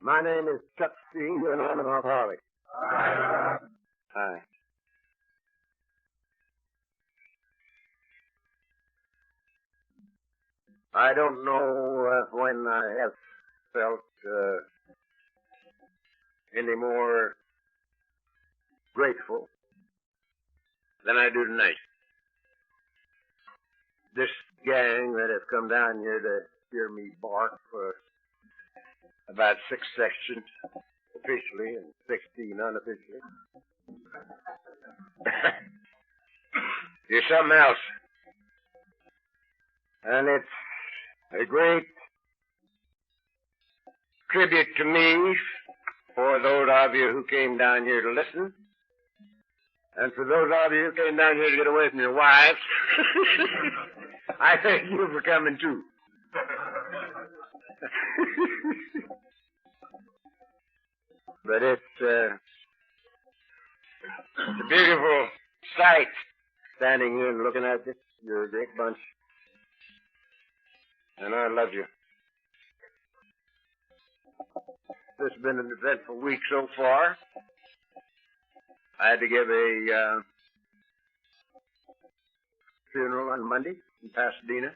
My name is Clancy I, and I'm an alcoholic. Hi. I don't know when I have felt any more grateful than I do tonight. This gang that has come down here to hear me bark for about 6 sessions officially and 16 unofficially. You're something else. And it's a great tribute to me for those of you who came down here to listen. And for those of you who came down here to get away from your wives, I thank you for coming too. But it's a beautiful sight standing here and looking at you. You're a great bunch. And I love you. This has been an eventful week so far. I had to give a funeral on Monday in Pasadena.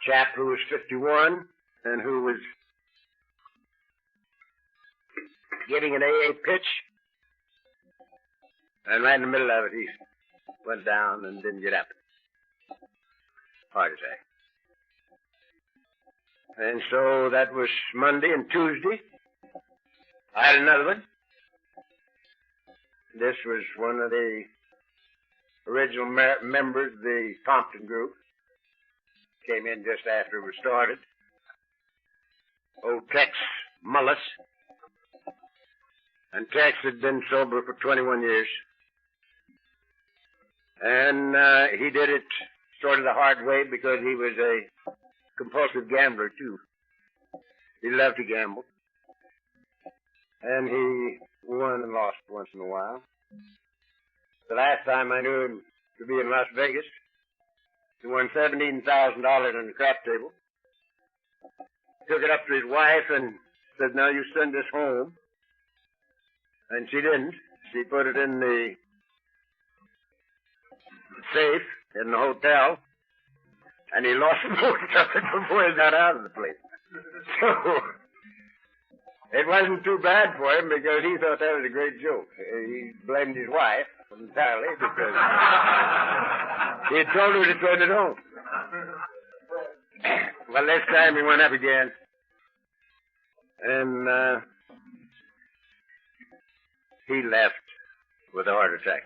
Chap who was 51 and who was getting an AA pitch. And right in the middle of it, he went down and didn't get up. Heart attack. And so that was Monday and Tuesday. I had another one. This was one of the original members of the Compton group. Came in just after it was started. Old Tex Mullis. And Tex had been sober for 21 years. And he did it sort of the hard way because he was a compulsive gambler, too. He loved to gamble. And he won and lost once in a while. The last time I knew him to be in Las Vegas, he won $17,000 on the crap table. Took it up to his wife and said, now you send this home. And she didn't. She put it in the safe in the hotel. And he lost most of it before he got out of the place. So, it wasn't too bad for him because he thought that was a great joke. He blamed his wife entirely because he had told her to send it home. Well, this time he went up again. And he left with a heart attack.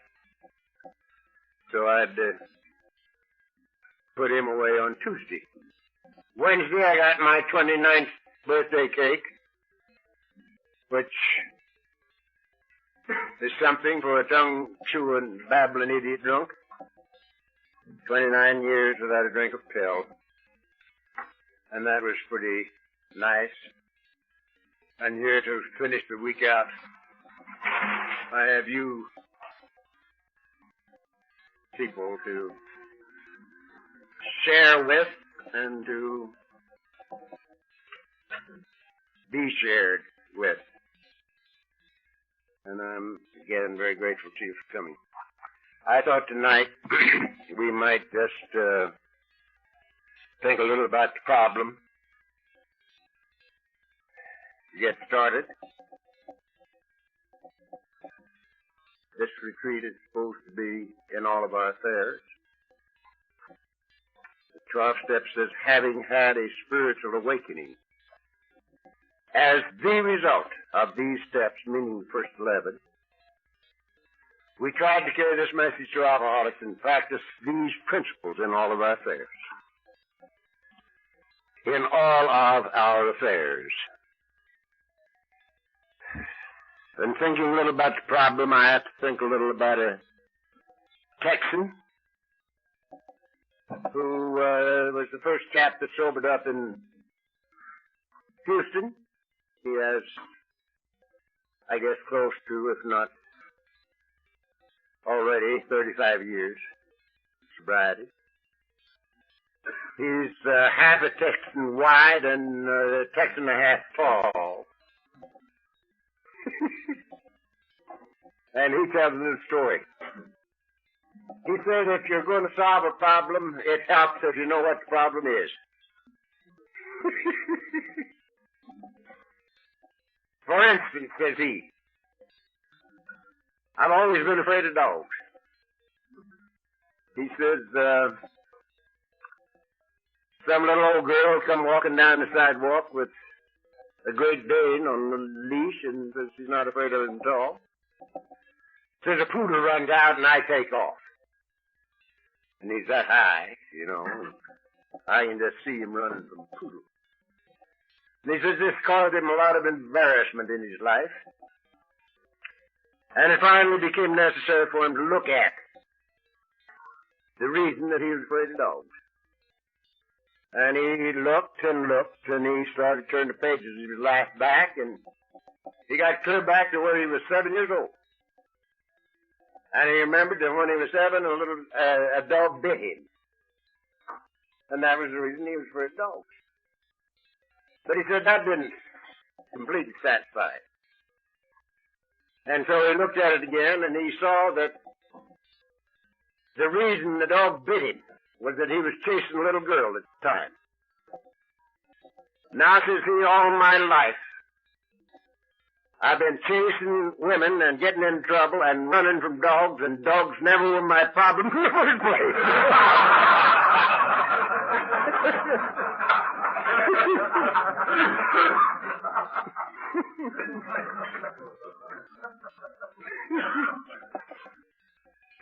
So I'd put him away on Tuesday. Wednesday I got my 29th birthday cake, which is something for a tongue-chewing, babbling idiot drunk. 29 years without a drink of pill. And that was pretty nice. And here to finish the week out, I have you people to share with and to be shared with. And I'm, again, very grateful to you for coming. I thought tonight we might just think a little about the problem. Get started. This retreat is supposed to be in all of our affairs. The 12 steps says, having had a spiritual awakening. As the result of these steps, meaning the first 11, we tried to carry this message to alcoholics and practice these principles in all of our affairs. In all of our affairs. And thinking a little about the problem, I have to think a little about a Texan who was the first chap that sobered up in Houston. He has, I guess, close to, if not already, 35 years sobriety. He's half a Texan wide and a Texan and a half tall. And he tells a little story. He said if you're going to solve a problem, it helps if you know what the problem is. For instance, says he, I've always been afraid of dogs. He says, some little old girl come walking down the sidewalk with a Great Dane on the leash and says she's not afraid of him at all. Says a poodle runs out and I take off. And he's that high, you know. I can just see him running from the poodle. And he says this caused him a lot of embarrassment in his life. And it finally became necessary for him to look at the reason that he was afraid of dogs. And he looked and looked, and he started to turn the pages. He was laughed back, and he got clear back to where he was 7 years old. And he remembered that when he was 7, a dog bit him. And that was the reason he was afraid of dogs. But he said that didn't completely satisfy him. And so he looked at it again, and he saw that the reason the dog bit him was that he was chasing a little girl at the time. Now, says he, all my life, I've been chasing women and getting in trouble and running from dogs, and dogs never were my problem in the first place.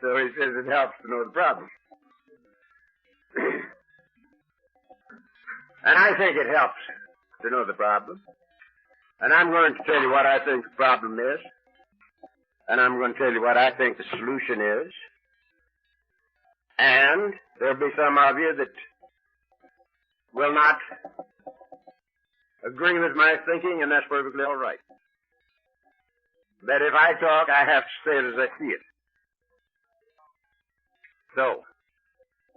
So he says it helps to know the problem. And I think it helps to know the problem. And I'm going to tell you what I think the problem is. And I'm going to tell you what I think the solution is. And there'll be some of you that will not agree with my thinking, and that's perfectly all right. But if I talk, I have to say it as I see it. So,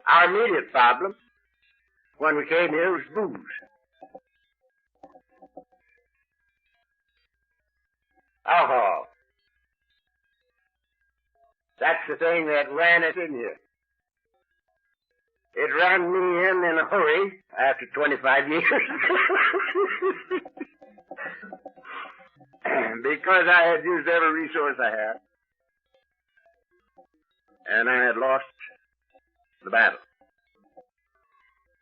our immediate problem when we came here was booze. Alcohol. That's the thing that ran us in here. It ran me in a hurry after 25 years. Because I had used every resource I had. And I had lost the battle.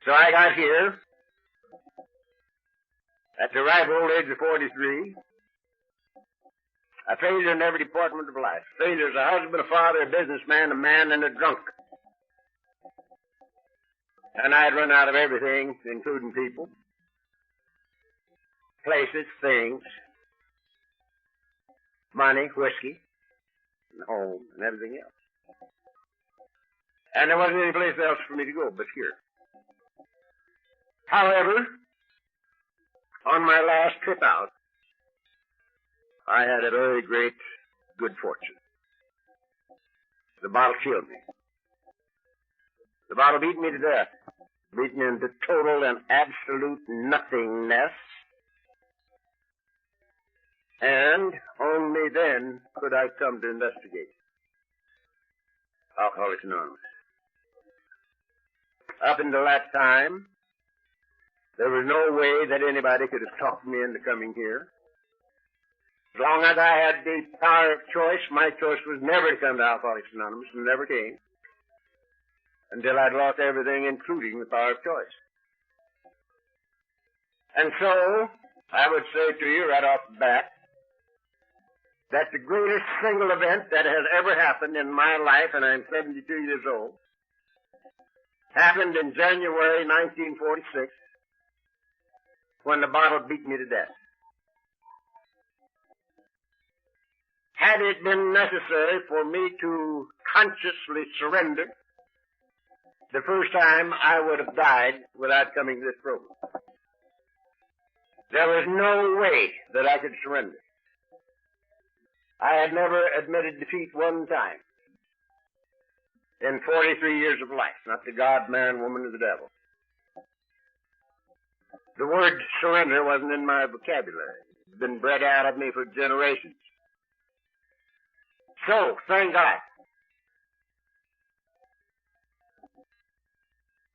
So I got here at the ripe old age of 43, a failure in every department of life. Failure as a husband, a father, a businessman, a man, and a drunk. And I had run out of everything, including people, places, things, money, whiskey, and home, and everything else. And there wasn't any place else for me to go but here. However, on my last trip out, I had a very great good fortune. The bottle killed me. The bottle beat me to death, beat me into total and absolute nothingness. And only then could I come to investigate Alcoholics Anonymous. Up until that time, there was no way that anybody could have talked me into coming here. As long as I had the power of choice, my choice was never to come to Alcoholics Anonymous, and never came, until I'd lost everything, including the power of choice. And so, I would say to you right off the bat, that the greatest single event that has ever happened in my life, and I'm 72 years old, happened in January 1946, when the bottle beat me to death. Had it been necessary for me to consciously surrender, the first time I would have died without coming to this program. There was no way that I could surrender. I had never admitted defeat one time in 43 years of life, not to God, man, woman, or the devil. The word surrender wasn't in my vocabulary. It's been bred out of me for generations. So, thank God.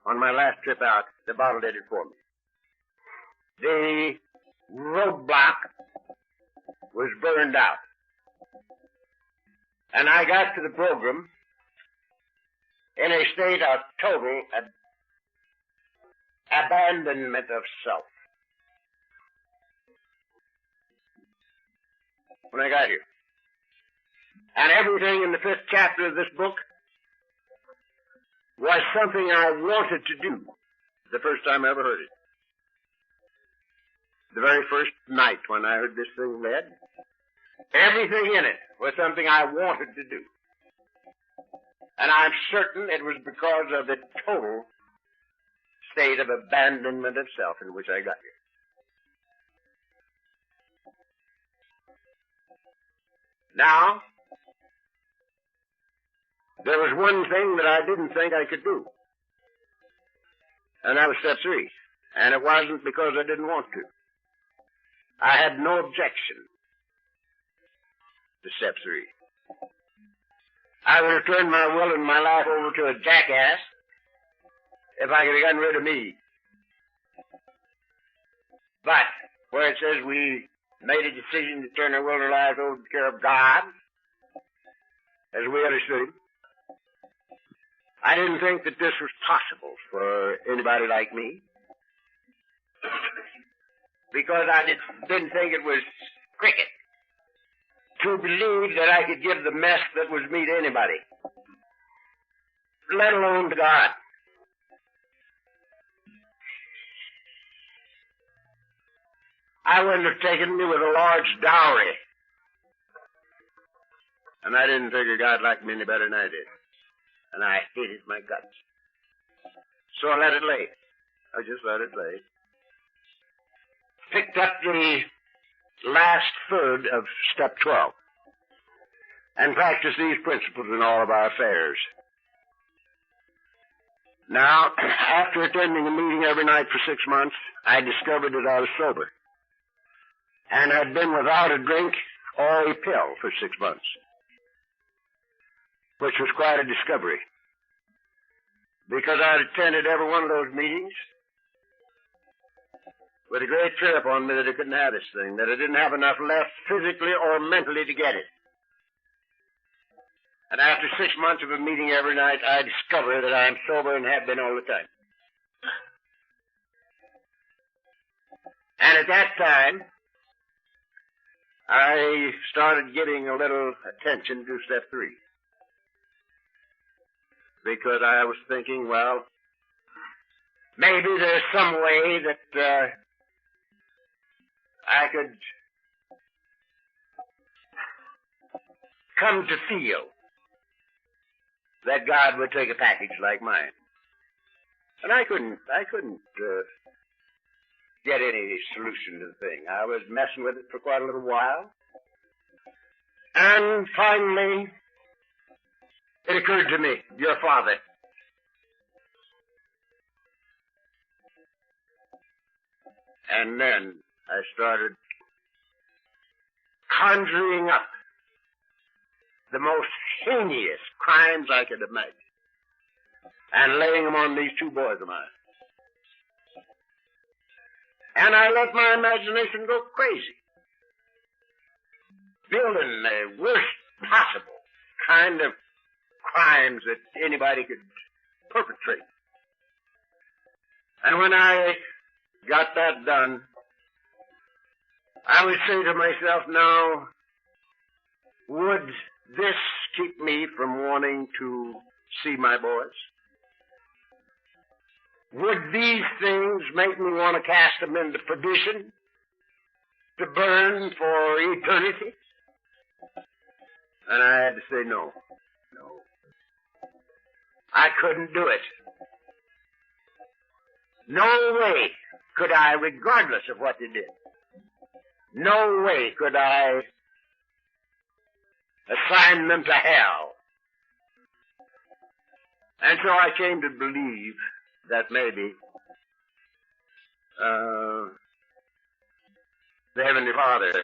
On my last trip out, the bottle did it for me. The roadblock was burned out. And I got to the program in a state of total abandonment of self. When I got here. And everything in the 5th chapter of this book was something I wanted to do the first time I ever heard it. The very first night when I heard this thing read, everything in it was something I wanted to do. And I'm certain it was because of the total state of abandonment of self in which I got here. Now, there was one thing that I didn't think I could do. And that was step 3. And it wasn't because I didn't want to. I had no objection to step 3. I would have turned my will and my life over to a jackass if I could have gotten rid of me. But where it says we made a decision to turn our will and our lives over to the care of God, as we understood him, I didn't think that this was possible for anybody like me. Because I didn't think it was cricket to believe that I could give the mess that was me to anybody, let alone to God. I wouldn't have taken me with a large dowry. And I didn't figure God liked me any better than I did. And I hated my guts. So I let it lay. I just let it lay. Picked up the last third of step 12 and practiced these principles in all of our affairs. Now, after attending a meeting every night for 6 months, I discovered that I was sober and had been without a drink or a pill for 6 months, which was quite a discovery, because I'd attended every one of those meetings with a great fear upon me that I couldn't have this thing, that I didn't have enough left physically or mentally to get it. And after 6 months of a meeting every night, I discovered that I'm sober and have been all the time. And at that time, I started giving a little attention to step 3. Because I was thinking, well, maybe there's some way that I could come to feel that God would take a package like mine. And I couldn't get any solution to the thing. I was messing with it for quite a little while. And finally, it occurred to me, your father. And then I started conjuring up the most heinous crimes I could imagine and laying them on these 2 boys of mine. And I let my imagination go crazy, building the worst possible kind of crimes that anybody could perpetrate. And when I got that done, I would say to myself, now, would this keep me from wanting to see my boys? Would these things make me want to cast them into perdition, to burn for eternity? And I had to say no. No. I couldn't do it. No way could I, regardless of what they did, no way could I assign them to hell. And so I came to believe that maybe the Heavenly Father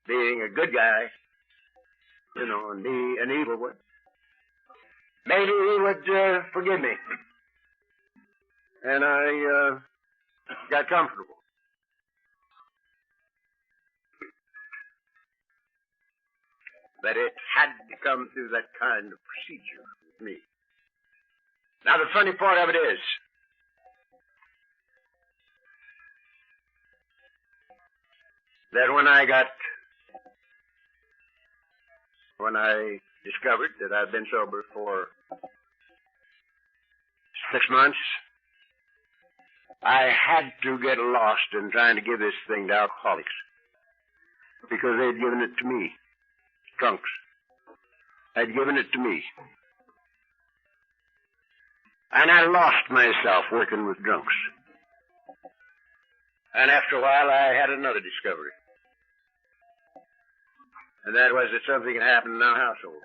being a good guy, and be an evil one. Maybe he would forgive me. And I got comfortable. But it had to come through that kind of procedure with me. Now, the funny part of it is, that when I discovered that I'd been sober for 6 months, I had to get lost in trying to give this thing to alcoholics. Because they'd given it to me. Drunks. Had given it to me. And I lost myself working with drunks. And after a while, I had another discovery. And that was that something had happened in our household.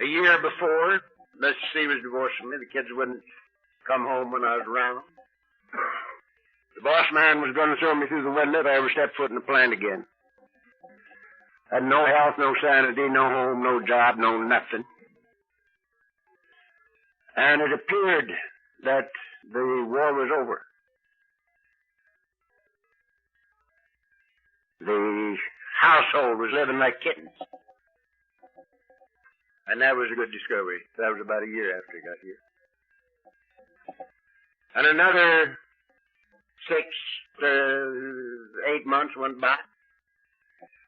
A year before, Mrs. C was divorcing me. The kids wouldn't come home when I was around. The boss man was going to throw me through the window if I ever stepped foot in the plant again. Had no health, no sanity, no home, no job, no nothing. And it appeared that the war was over. The household was living like kittens. And that was a good discovery. That was about a year after I got here. And another 6 to 8 months went by.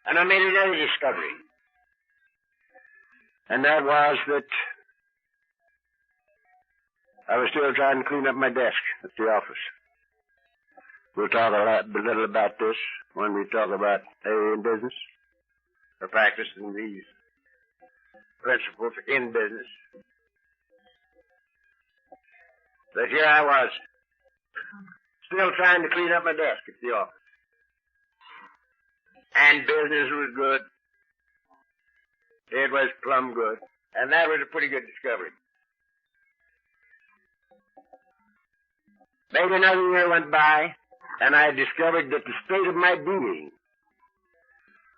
And I made another discovery. And that was that I was still trying to clean up my desk at the office. We'll talk a little about this when we talk about AA in business, or practicing these principles in business. But here I was, still trying to clean up my desk at the office. And business was good. It was plumb good. And that was a pretty good discovery. Maybe another year went by, and I discovered that the state of my being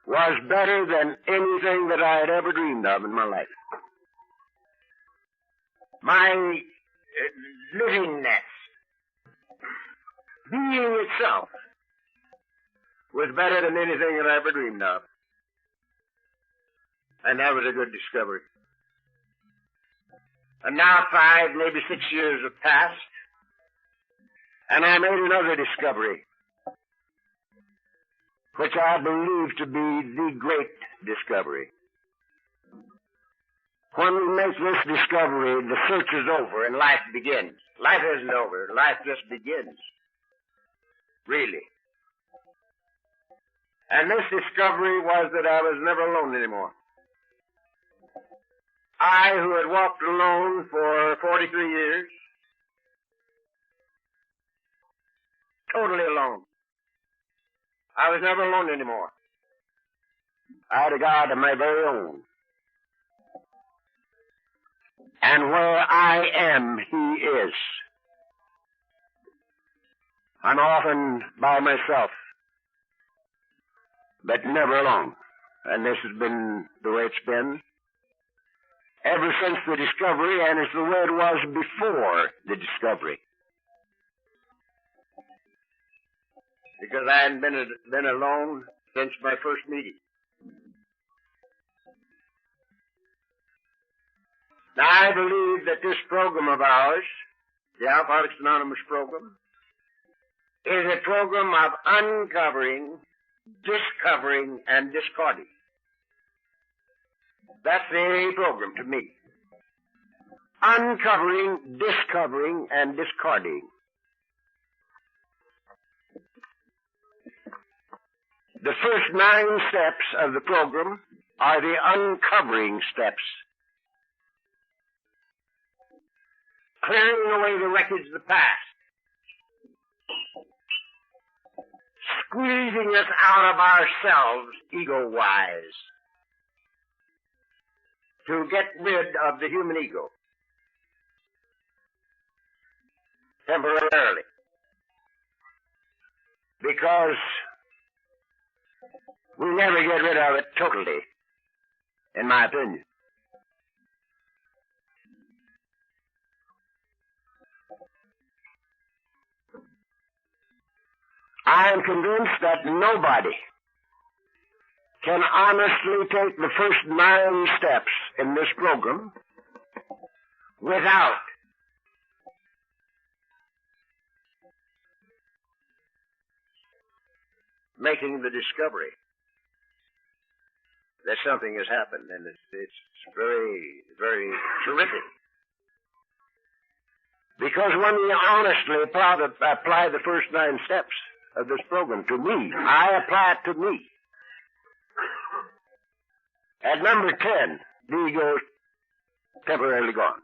was better than anything that I had ever dreamed of in my life. My livingness, being itself, was better than anything that I ever dreamed of. And that was a good discovery. And now 5, maybe 6 years have passed, and I made another discovery, which I believe to be the great discovery. When we make this discovery, the search is over and life begins. Life isn't over. Life just begins. Really. And this discovery was that I was never alone anymore. I, who had walked alone for 43 years, totally alone. I was never alone anymore. I had a God of my very own. And where I am, He is. I'm often by myself, but never alone. And this has been the way it's been ever since the discovery, and it's the way it was before the discovery. Because I hadn't been alone since my first meeting. Now, I believe that this program of ours, the Alcoholics Anonymous program, is a program of uncovering, discovering, and discarding. That's the AA program to me. Uncovering, discovering, and discarding. The first 9 steps of the program are the uncovering steps. Clearing away the wreckage of the past. Squeezing us out of ourselves, ego-wise, to get rid of the human ego. temporarily. Because we never get rid of it totally, in my opinion. I am convinced that nobody can honestly take the first 9 steps in this program without making the discovery that something has happened, and it's very, very terrific. Because when we honestly apply the first 9 steps of this program to me, I apply it to me. At number 10, the ego is temporarily gone.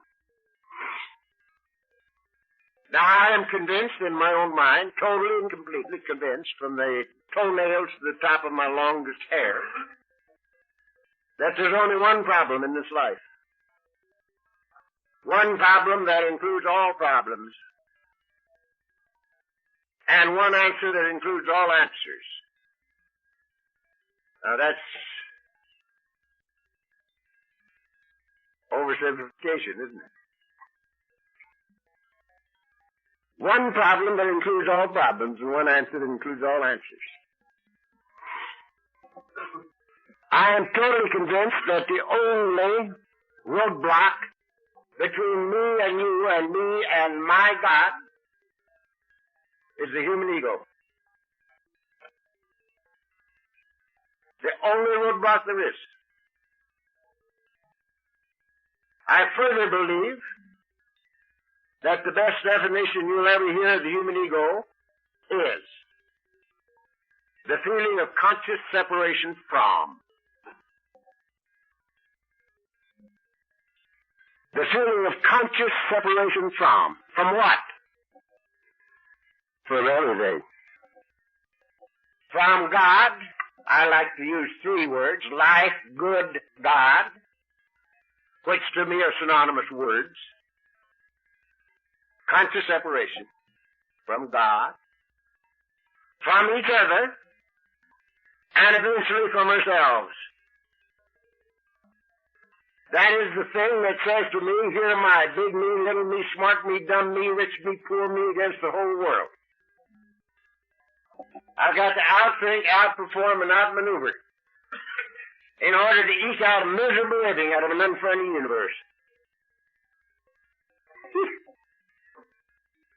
Now, I am convinced in my own mind, totally and completely convinced, from the toenails to the top of my longest hair, that there's only one problem in this life. One problem that includes all problems. And one answer that includes all answers. Now, that's oversimplification, isn't it? One problem that includes all problems, and one answer that includes all answers. I am totally convinced that the only roadblock between me and you and me and my God is the human ego. The only roadblock there is. I further believe that the best definition you'll ever hear of the human ego is the feeling of conscious separation from. The feeling of conscious separation from. From what? From everything. From God, I like to use 3 words, life, good, God, which to me are synonymous words. Conscious separation from God, from each other, and eventually from ourselves. That is the thing that says to me, here am I, big me, little me, smart me, dumb me, rich me, poor me, against the whole world. I've got to outthink, outperform, and outmaneuver in order to eke out a miserable living out of an unfriendly universe.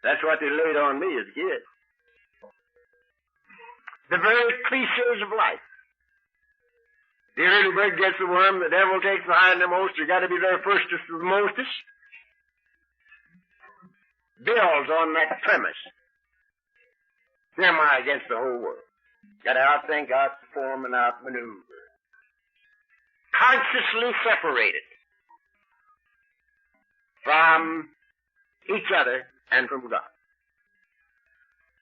That's what they laid on me as a kid. The very cliches of life. The early bird gets the worm, the devil takes the hindmost, you got to be there firstest with the mostest. Builds on that premise. Here am I against the whole world. Got to outthink, outperform, and outmaneuver. Consciously separated from each other and from God.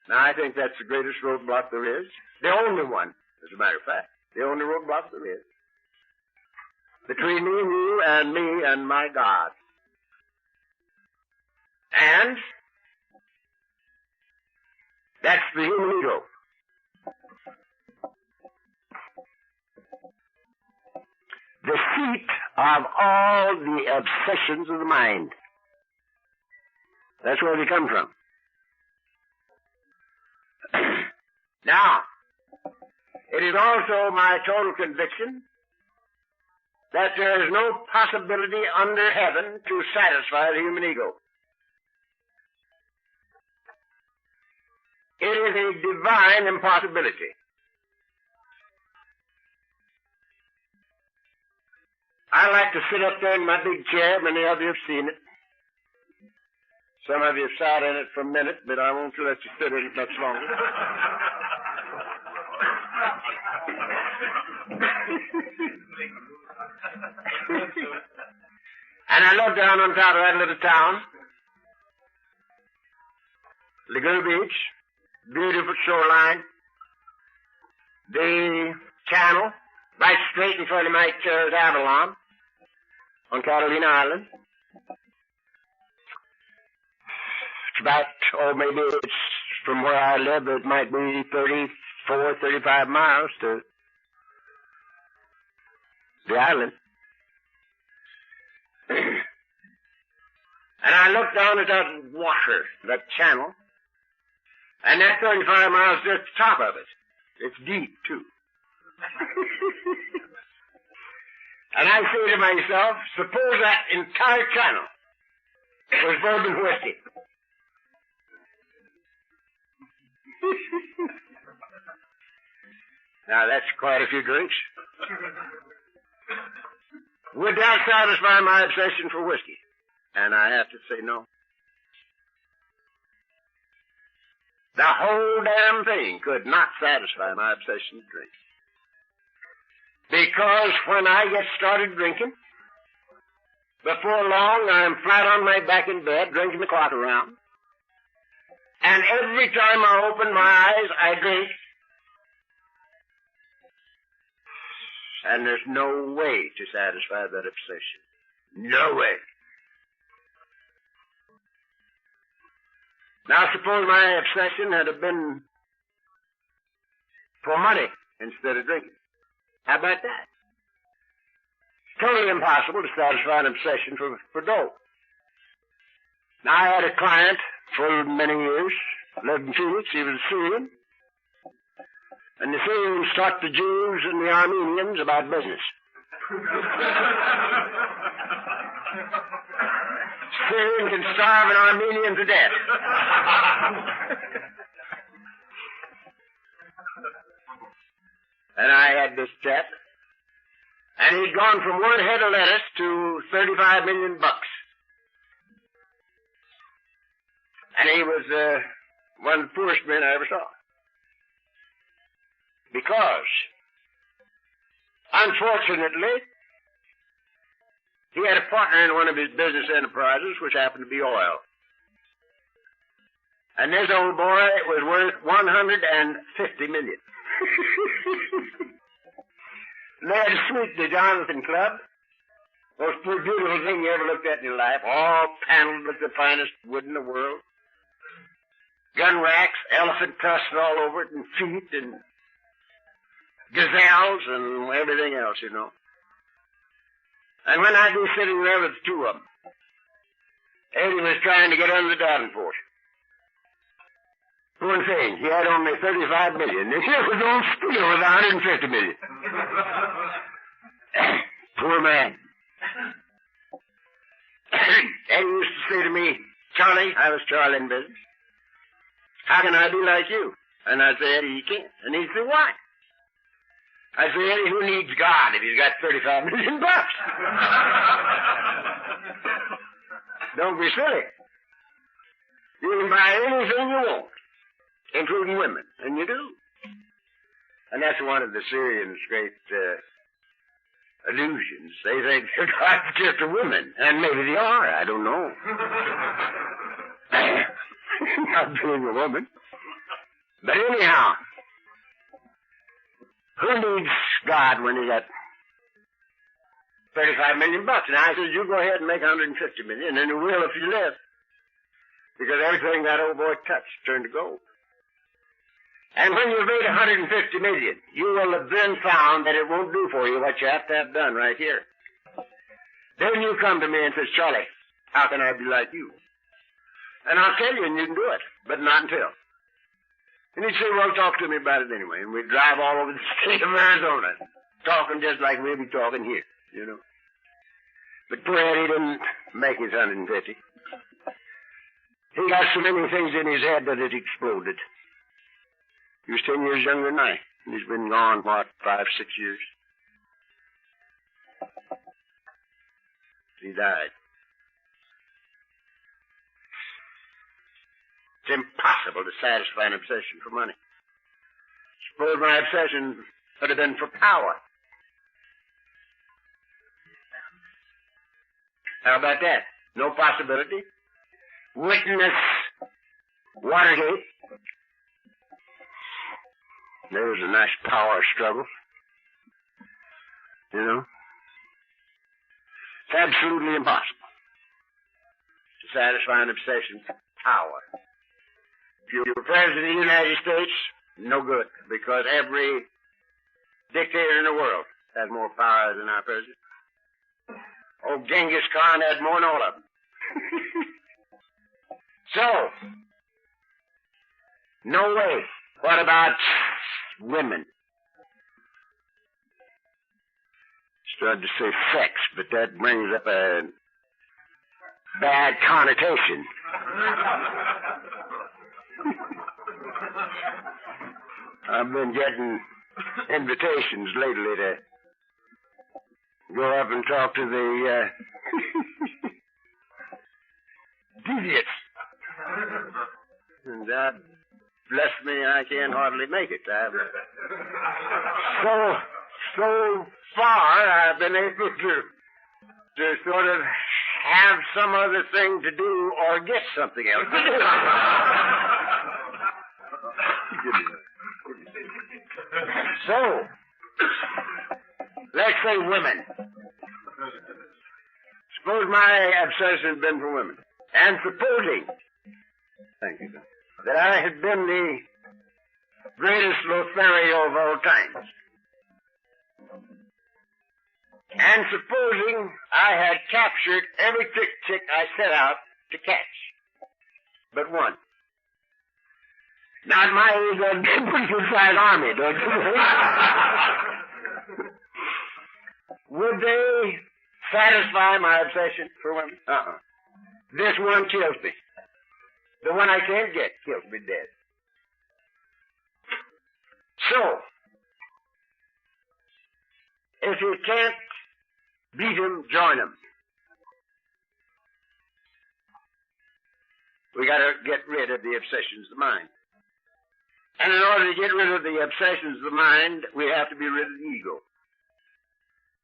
Now, I think that's the greatest roadblock there is. The only one, as a matter of fact. The only roadblock there is. Between me and you and me and my God. And that's the human ego. The seat of all the obsessions of the mind. That's where they come from. Now, it is also my total conviction that there is no possibility under heaven to satisfy the human ego. It is a divine impossibility. I like to sit up there in my big chair. Many of you have seen it. Some of you have sat in it for a minute, but I won't let you sit in it much longer. And I look down on top of that little town, Laguna Beach, beautiful shoreline, the channel, right straight in front of my chair is Alanon on Catalina Island. It's about, or maybe it's from where I live, it might be 34, 35 miles to the island. And I looked down at that water, that channel, and that 35 miles just the top of it. It's deep, too. And I say to myself, suppose that entire channel was bourbon whiskey. Now, that's quite a few drinks. Would that satisfy my obsession for whiskey? And I have to say no. The whole damn thing could not satisfy my obsession to drink. Because when I get started drinking, before long I'm flat on my back in bed, drinking the clock around. And every time I open my eyes, I drink. And there's no way to satisfy that obsession. No way. Now, suppose my obsession had been for money instead of drinking. How about that? It's totally impossible to satisfy an obsession for dough. Now, I had a client for many years, lived in Phoenix. He was a Syrian. And the Syrians taught the Jews and the Armenians about business. Syrian can starve an Armenian to death. And I had this chap, and he'd gone from one head of lettuce to $35 million. And he was one of the poorest men I ever saw. Because, unfortunately, he had a partner in one of his business enterprises, which happened to be oil. And this old boy was worth $150 million. And they had a suite, the Jonathan Club. Most beautiful thing you ever looked at in your life. All paneled with the finest wood in the world. Gun racks, elephant tusks all over it, and feet, and gazelles, and everything else, you know. And when I'd be sitting there with the two of them, Eddie was trying to get under the Davenport. Poor thing, he had only $35 million. And here was old Spooner with $150 million. Poor man. Eddie used to say to me, Charlie, I was Charlie in business, how can I be like you? And I'd say, Eddie, you can't. And he'd say, why? I say, Eddie, who needs God if he's got $35 million? Don't be silly. You can buy anything you want, including women, and you do. And that's one of the Syrians' great illusions. They think they're God's gift to women, and maybe they are. I don't know. Not being a woman. But anyhow, who needs God when he got $35 million? And I said, you go ahead and make $150 million, and you will if you live. Because everything that old boy touched turned to gold. And when you've made $150 million, you will have then found that it won't do for you what you have to have done right here. Then you come to me and says, Charlie, how can I be like you? And I'll tell you, and you can do it, but not until. And he'd say, well, talk to me about it anyway. And we'd drive all over the state of Arizona, talking just like we'll be talking here, you know. But poor Eddie didn't make his 150. He got so many things in his head that it exploded. He was 10 years younger than I, and he's been gone, 5, 6 years. He died. It's impossible to satisfy an obsession for money. Suppose my obsession would have been for power. How about that? No possibility. Witness Watergate. There was a nice power struggle. You know? It's absolutely impossible to satisfy an obsession power. If you were president of the United States, no good, because every dictator in the world has more power than our president. Oh, Genghis Khan had more than all of them. So, no way. What about women? Started to say sex, but that brings up a bad connotation. I've been getting invitations lately to go up and talk to the deviants. And God bless me, I can't hardly make it. So far, I've been able to sort of have some other thing to do or get something else to do. So, let's say women. Suppose my obsession had been for women. And supposing, thank you, that I had been the greatest Lothario of all times. And supposing I had captured every chick I set out to catch, but one. Now, at my age, I'd be a pretty good-sized army, don't you think? Would they satisfy my obsession for women? This one kills me. The one I can't get kills me dead. So, if you can't beat him, join him. We got to get rid of the obsessions of the mind. And in order to get rid of the obsessions of the mind, we have to be rid of the ego.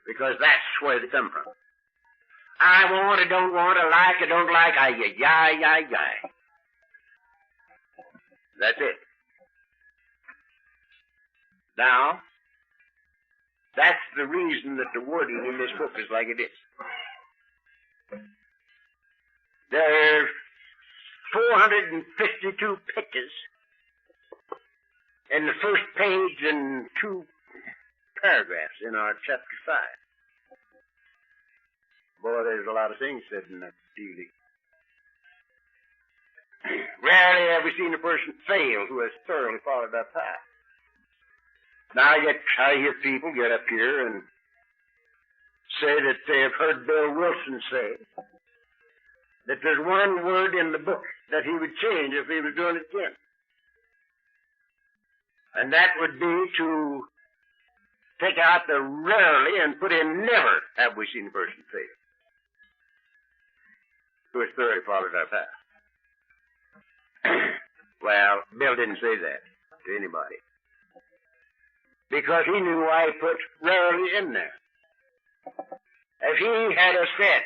Because that's where they come from. I want, I don't want, I like, I don't like, I. That's it. Now, that's the reason that the wording in this book is like it is. There are 452 pictures in the first page and 2 paragraphs in our chapter 5. Boy, there's a lot of things said in that dealing. Rarely have we seen a person fail who has thoroughly followed that path. Now I hear people get up here and say that they have heard Bill Wilson say that there's one word in the book that he would change if he was doing it again. And that would be to take out the rarely and put in never have we seen a person fail who has thoroughly followed our path. Well, Bill didn't say that to anybody. Because he knew why he put rarely in there. If he had said,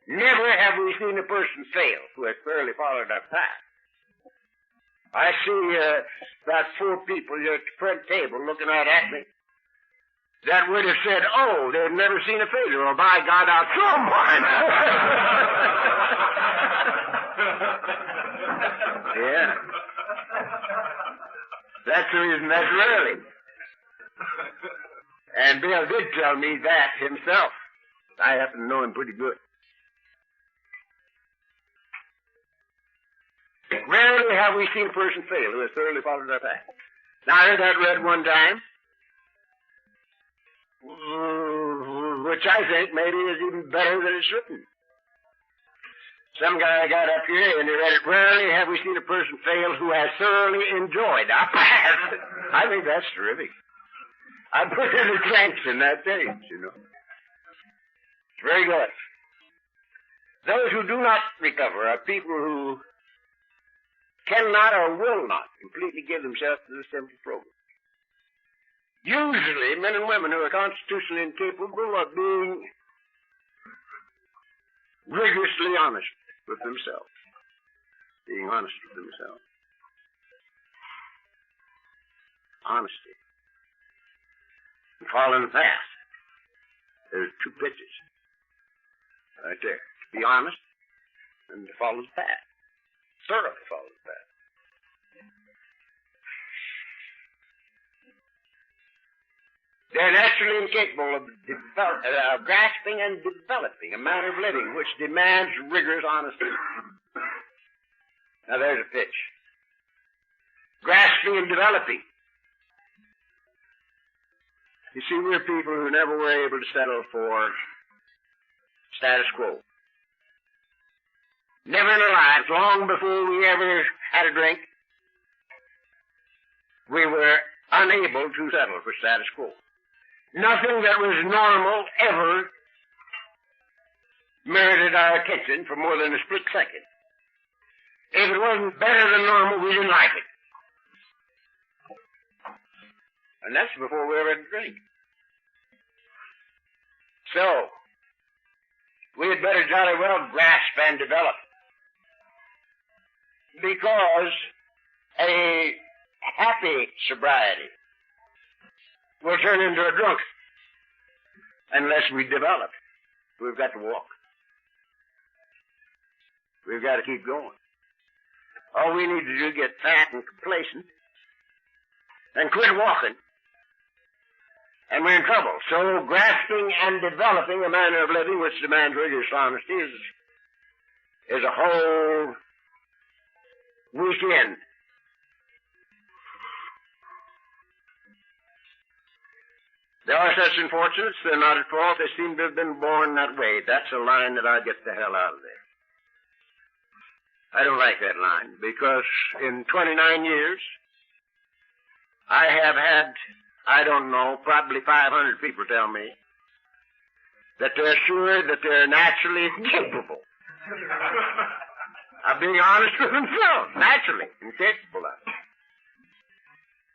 never have we seen a person fail who has thoroughly followed our path. I see about 4 people here at the front table looking right at me. That would have said, oh, they've never seen a failure. Well, by God, I'll throw one. Yeah. That's the reason that's rarely. And Bill did tell me that himself. I happen to know him pretty good. Rarely have we seen a person fail who has thoroughly followed our path. Now, I heard that read one time, which I think maybe is even better than it's written. Some guy got up here and he read it, rarely have we seen a person fail who has thoroughly enjoyed our path. I think that's terrific. I put in the thanks in that page, you know. It's very good. Those who do not recover are people who cannot or will not completely give themselves to the simple program. Usually, men and women who are constitutionally incapable of being rigorously honest with themselves. Being honest with themselves. Honesty. And following the path. There's 2 pictures. Right there. To be honest and to follow the path. Sort of follows that. They're naturally incapable of grasping and developing a manner of living which demands rigorous honesty. Now there's a pitch. Grasping and developing. You see, we're people who never were able to settle for status quo. Never in our lives, long before we ever had a drink, we were unable to settle for status quo. Nothing that was normal ever merited our attention for more than a split second. If it wasn't better than normal, we didn't like it. And that's before we ever had a drink. So, we had better jolly well grasp and develop. Because a happy sobriety will turn into a drunk unless we develop. We've got to walk. We've got to keep going. All we need to do is get fat and complacent and quit walking, and we're in trouble. So grasping and developing a manner of living which demands rigorous honesty is a whole weekend. There are such unfortunates, they're not at fault, they seem to have been born that way. That's a line that I'd get the hell out of there. I don't like that line, because in 29 years, I have had, I don't know, probably 500 people tell me that they're sure that they're naturally incapable of being honest with themselves, naturally incapable of it.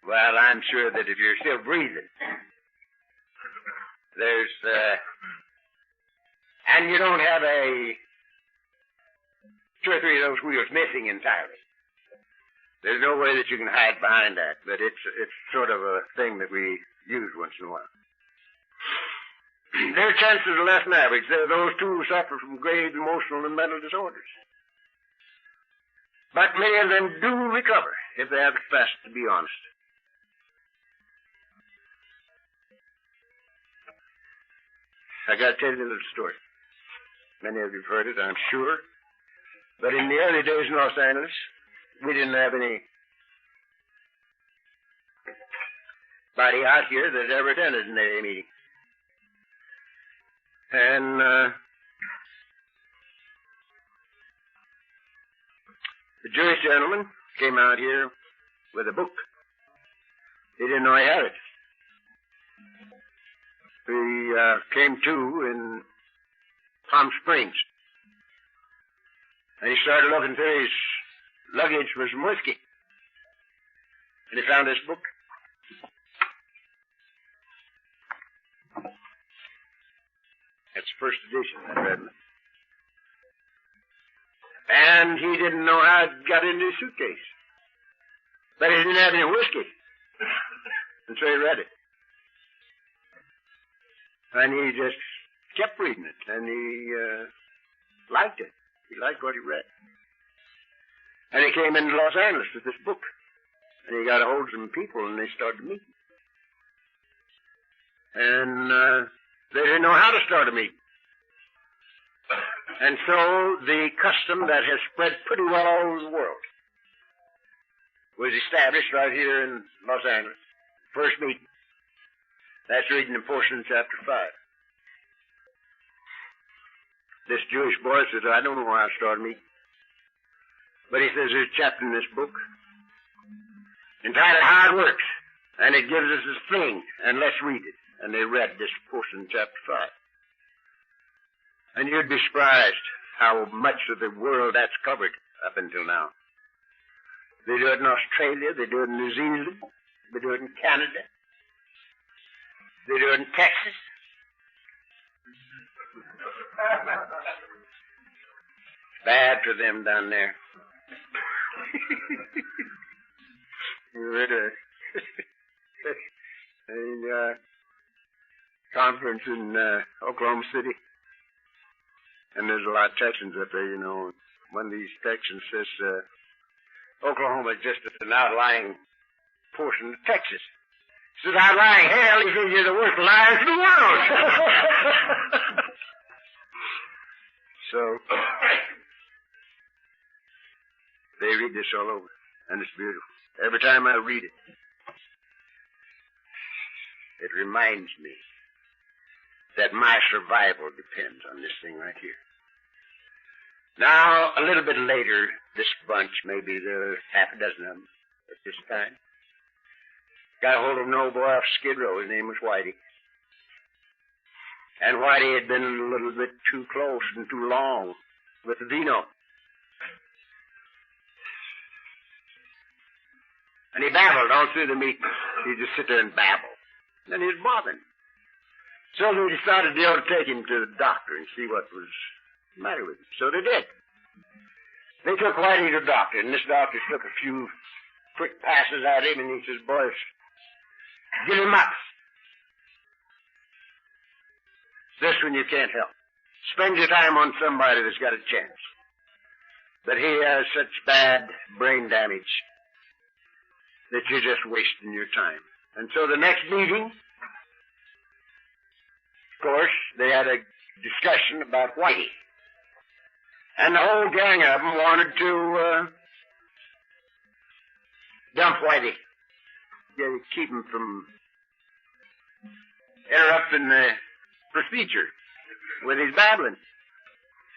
Well, I'm sure that if you're still breathing, there's, and you don't have two or three of those wheels missing entirely. There's no way that you can hide behind that, but it's sort of a thing that we use once in a while. Their chances are less than average. They're those two who suffer from grave emotional and mental disorders. But many of them do recover if they have the capacity to be honest. I got to tell you a little story. Many of you have heard it, I'm sure. But in the early days in Los Angeles, we didn't have anybody out here that ever attended an AA meeting. And the Jewish gentleman came out here with a book. He didn't know he had it. He came to in Palm Springs. And he started looking through his luggage for some whiskey. And he found this book. That's the first edition, I read it. And he didn't know how it got into his suitcase. But he didn't have any whiskey. And so he read it. And he just kept reading it. And he liked it. He liked what he read. And he came into Los Angeles with this book. And he got a hold of some people, and they started meeting. And they didn't know how to start a meeting. And so the custom that has spread pretty well all over the world was established right here in Los Angeles. First meeting. That's reading in portion of chapter 5. This Jewish boy says, I don't know how to start a meeting. But he says there's a chapter in this book entitled How It Works. And it gives us this thing, and let's read it. And they read this portion in chapter 5. And you'd be surprised how much of the world that's covered up until now. They do it in Australia, they do it in New Zealand, they do it in Canada, they do it in Texas. Bad for them down there. We're at a conference in Oklahoma City. And there's a lot of Texans up there, you know. One of these Texans says, Oklahoma is just an outlying portion of Texas. He says, outlying hell, he says, you're the worst liars in the world. So, they read this all over, and it's beautiful. Every time I read it, it reminds me that my survival depends on this thing right here. Now, a little bit later, this bunch, maybe there are half a dozen of them at this time, got a hold of an old boy off Skid Row. His name was Whitey. And Whitey had been a little bit too close and too long with the vino. And he babbled all through the meeting. He'd just sit there and babble. And then he was bothering. So they decided they ought to take him to the doctor and see what was the matter with him. So they did. They took Whitey to the doctor, and this doctor took a few quick passes at him, and he says, boys, give him up. This one you can't help. Spend your time on somebody that's got a chance. But he has such bad brain damage that you're just wasting your time. And so the next meeting, of course, they had a discussion about Whitey. And the whole gang of them wanted to dump Whitey. Keep him from interrupting the procedure with his babbling.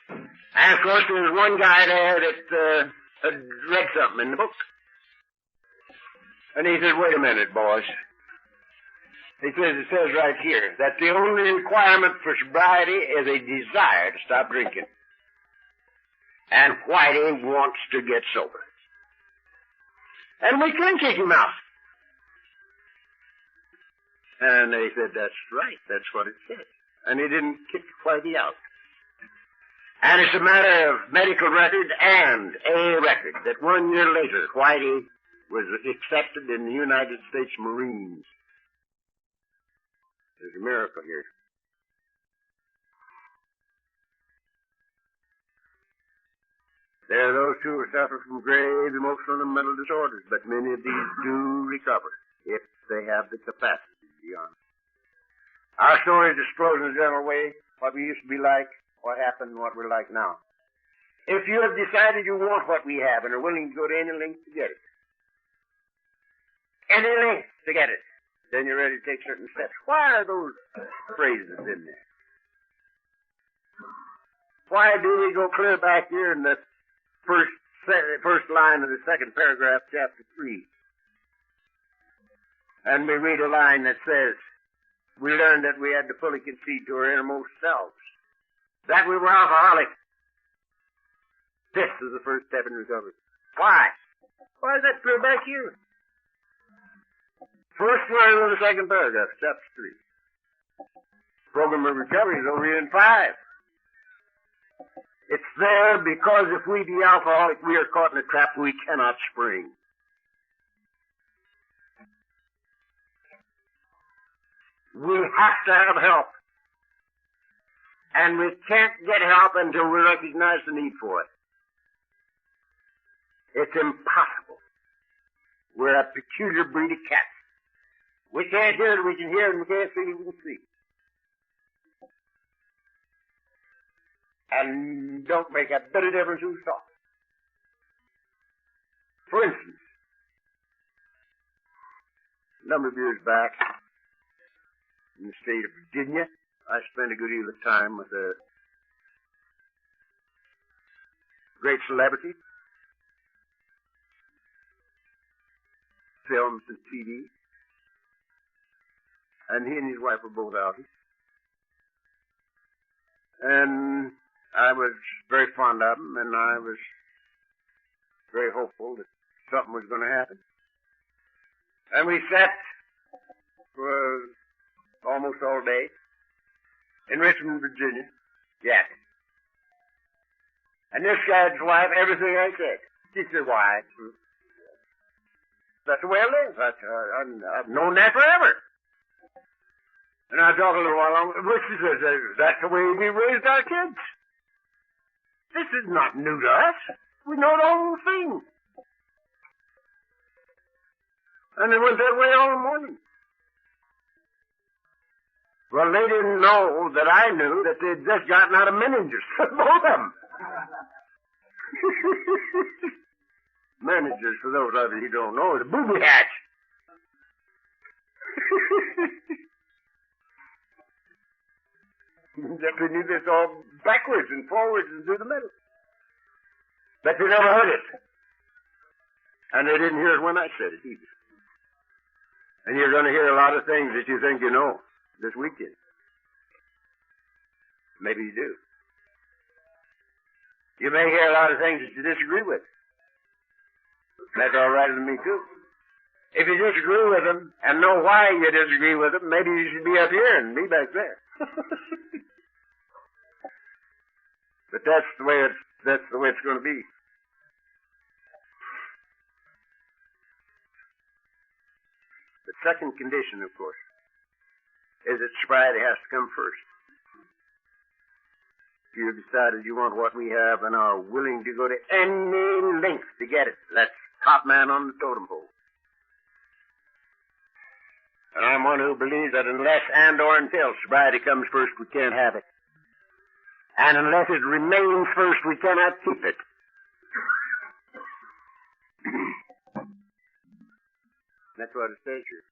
And, of course, there was one guy there that had read something in the book. And he said, wait a minute, boys. He says, it says right here that the only requirement for sobriety is a desire to stop drinking. And Whitey wants to get sober. And we can kick him out. And they said, that's right, that's what it said. And he didn't kick Whitey out. And it's a matter of medical record and a record that 1 year later, Whitey was accepted in the United States Marines. There's a miracle here. There are those who suffer from grave emotional and mental disorders, but many of these do recover if they have the capacity to be honest. Our story discloses in a general way what we used to be like, what happened, and what we're like now. If you have decided you want what we have and are willing to go to any length to get it, then you're ready to take certain steps. Why are those phrases in there? Why do we go clear back here in the first line of the second paragraph, chapter 3? And we read a line that says, we learned that we had to fully concede to our innermost selves, that we were alcoholic. This is the first step in recovery. Why? Why is that clear back here? First line of the second paragraph, chapter 3. Program of recovery is over here in 5. It's there because if we be alcoholic, we are caught in a trap we cannot spring. We have to have help. And we can't get help until we recognize the need for it. It's impossible. We're a peculiar breed of cats. We can't hear it, we can hear it, and we can't see it, we can see. And don't make a bit of difference who's talking. For instance, a number of years back, in the state of Virginia, I spent a good deal of time with a great celebrity, films and TV. And he and his wife were both out. And I was very fond of him, and I was very hopeful that something was going to happen. And we sat for almost all day in Richmond, Virginia, yapping. And this guy's wife, everything I said. She said, why? That's the way I live. I've known that forever. And I talked a little while longer, which she says, that's the way we raised our kids. This is not new to us. We know the whole thing. And they went that way all morning. Well, they didn't know that I knew that they'd just gotten out of managers. Both of them. Managers, for those of you who don't know, is a booby hatch. That we knew this all backwards and forwards and through the middle. But they never heard it. And they didn't hear it when I said it either. And you're going to hear a lot of things that you think you know this weekend. Maybe you do. You may hear a lot of things that you disagree with. That's all right with me, too. If you disagree with them and know why you disagree with them, maybe you should be up here and me back there. But that's the way it's going to be. The second condition, of course, is that sobriety has to come first. If you've decided you want what we have and are willing to go to any length to get it, that's top man on the totem pole. And I'm one who believes that unless and or until sobriety comes first, we can't have it. And unless it remains first, we cannot keep it. That's what it says here.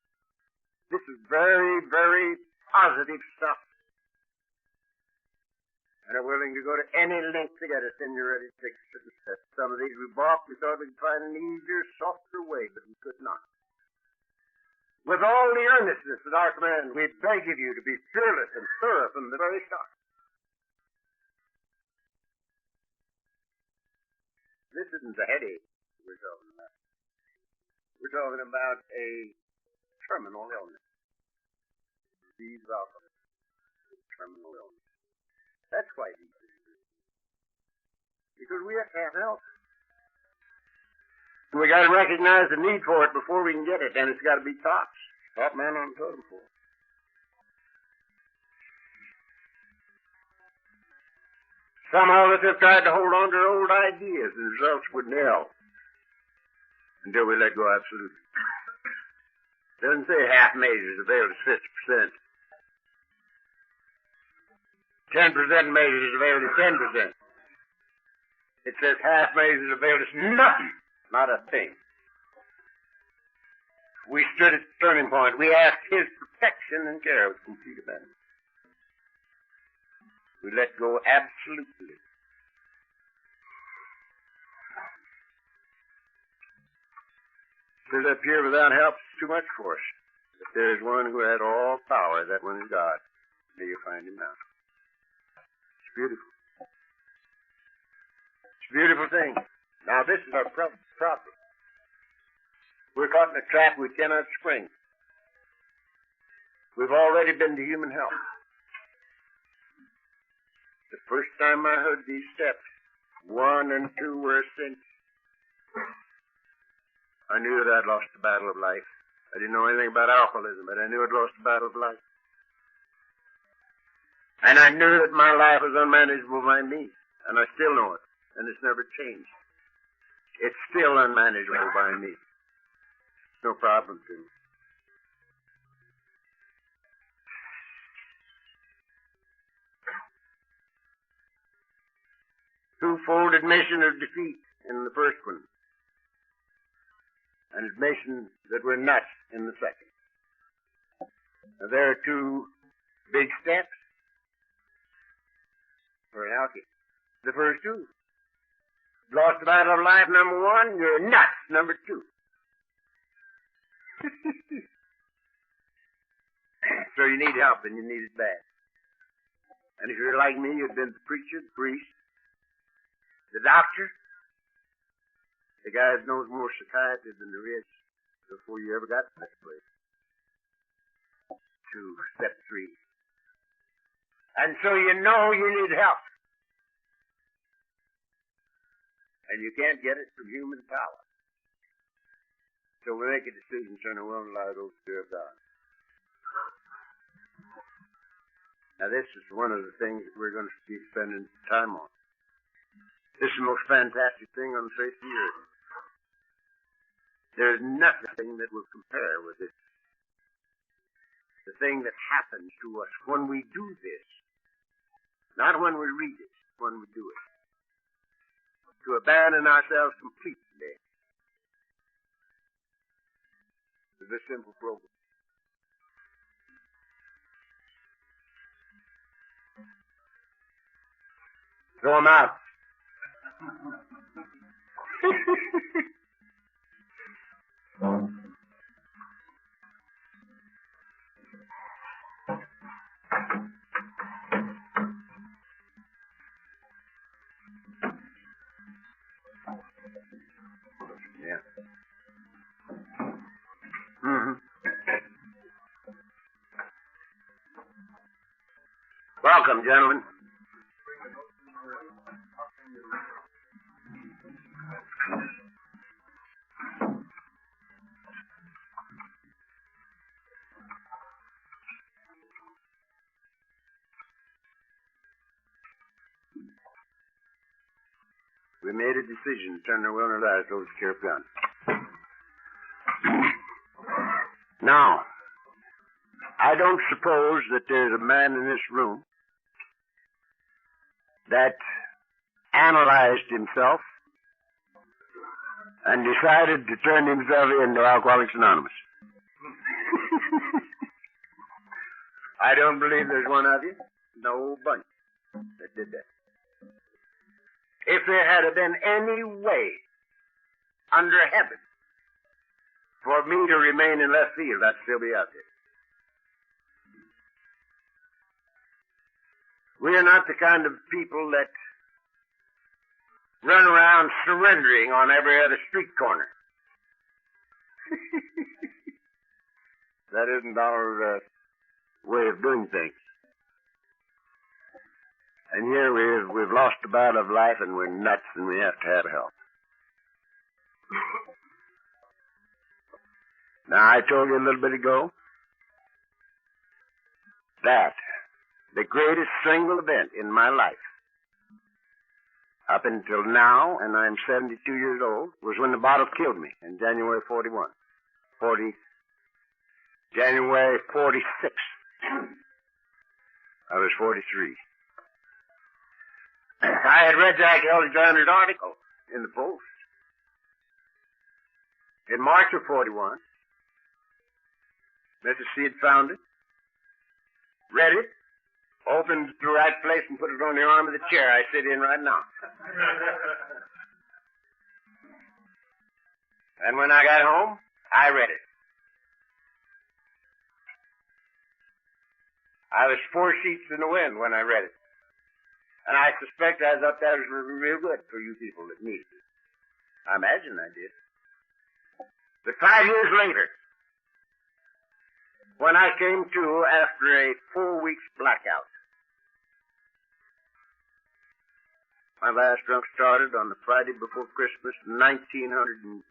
This is very, very positive stuff. And are willing to go to any length to get us in your ready fixtures and steps. Some of these we balked. We thought we'd find an easier, softer way, but we could not. With all the earnestness at our command, we beg of you to be fearless and thorough from the very start. This isn't a headache we're talking about. We're talking about a terminal illness. Disease of alcoholism. Terminal illness. That's quite easy. Because we have to have help. We got to recognize the need for it before we can get it, and it's got to be top. Top man on the totem pole. Some of us have tried to hold on to old ideas, and results wouldn't help until we let go absolutely. It doesn't say half measures avail us 50%. 10% measures avail us 10%. It says half measures avail us nothing, not a thing. We stood at the turning point. We asked His protection and care with complete abandon. We let go absolutely. Stood up here without help is too much for us. But there is one who had all power. That one is God. May you find Him now. It's beautiful. It's a beautiful thing. Now, this is our problem. We're caught in a trap we cannot spring. We've already been to human help. The first time I heard these steps, 1 and 2 were a cinch. I knew that I'd lost the battle of life. I didn't know anything about alcoholism, but I knew I'd lost the battle of life. And I knew that my life was unmanageable by me, and I still know it, and it's never changed. It's still unmanageable by me. It's no problem to me. Twofold admission of defeat in the first one, and admission that we're nuts in the second. Now, there are two big steps for an alky. The first two. Lost the battle of life, number 1. You're nuts, number 2. So you need help, and you need it bad. And if you're like me, you've been the preacher, the priest, the doctor, the guy that knows more psychiatry than there is before you ever got to that place. To step 3. And so you know you need help. And you can't get it from human power. So we make a decision, turn the will and allow those to have God. Now this is one of the things that we're going to be spending time on. This is the most fantastic thing on the face of the earth. There's nothing that will compare with this. The thing that happens to us when we do this. Not when we read it, when we do it. To abandon ourselves completely to this simple program. Throw them out. Yeah. Welcome, gentlemen. We made a decision to turn our wilderness eyes towards the care of God. Now, I don't suppose that there's a man in this room that analyzed himself and decided to turn himself into Alcoholics Anonymous. I don't believe there's one of you, no bunch, that did that. If there had been any way under heaven for me to remain in left field, I'd still be out there. We are not the kind of people that run around surrendering on every other street corner. That isn't our way of doing things. And here we've lost the battle of life and we're nuts and we have to have help. Now, I told you a little bit ago that the greatest single event in my life up until now, and I'm 72 years old, was when the bottle killed me in January 41. January 46. I was 43. I had read Jack Alexander's article in the Post in March of 41. Mrs. C had found it, read it, opened it to the right place and put it on the arm of the chair I sit in right now. And when I got home, I read it. I was 4 sheets in the wind when I read it. And I suspect I thought that was real good for you people that needed it. I imagine I did. But 5 years later, when I came to after a 4 weeks blackout, my last drunk started on the Friday before Christmas, 1945.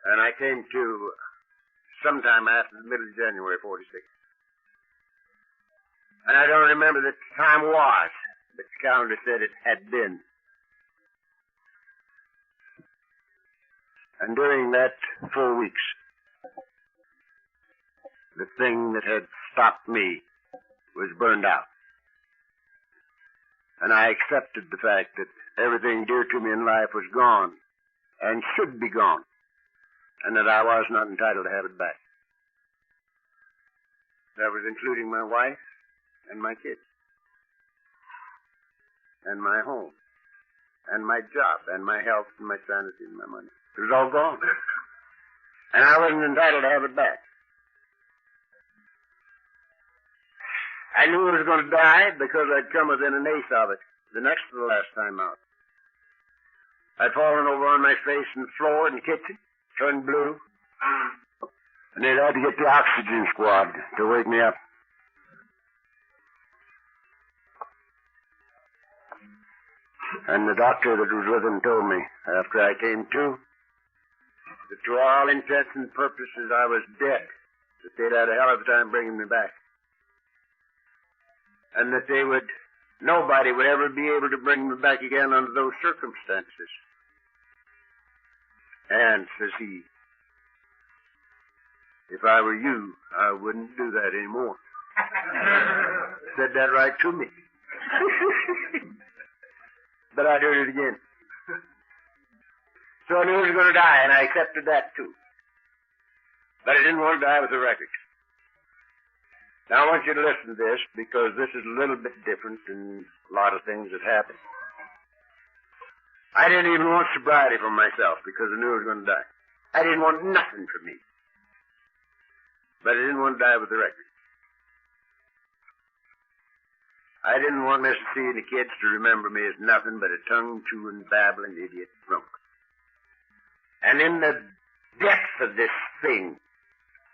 And I came to sometime after the middle of January 46. And I don't remember the time was, but the calendar said it had been. And during that 4 weeks, the thing that had stopped me was burned out. And I accepted the fact that everything dear to me in life was gone and should be gone, and that I was not entitled to have it back. That was including my wife and my kids, and my home, and my job, and my health, and my sanity, and my money. It was all gone. And I wasn't entitled to have it back. I knew I was going to die because I'd come within an eighth of it, the next to the last time out. I'd fallen over on my face in the floor in the kitchen, turned blue, and they'd had to get the oxygen squad to wake me up. And the doctor that was with him told me, after I came to, that to all intents and purposes I was dead, that they'd had a hell of a time bringing me back, and that they would nobody would ever be able to bring me back again under those circumstances. And, says he, if I were you, I wouldn't do that anymore. Said that right to me. But I did it again. So I knew I was going to die, and I accepted that too. But I didn't want to die with a record. Now I want you to listen to this, because this is a little bit different than a lot of things that happen. I didn't even want sobriety for myself, because I knew I was going to die. I didn't want nothing for me. But I didn't want to die with a record. I didn't want Mr. C and the kids to remember me as nothing but a tongue-chewing, babbling idiot drunk. And in the depths of this thing,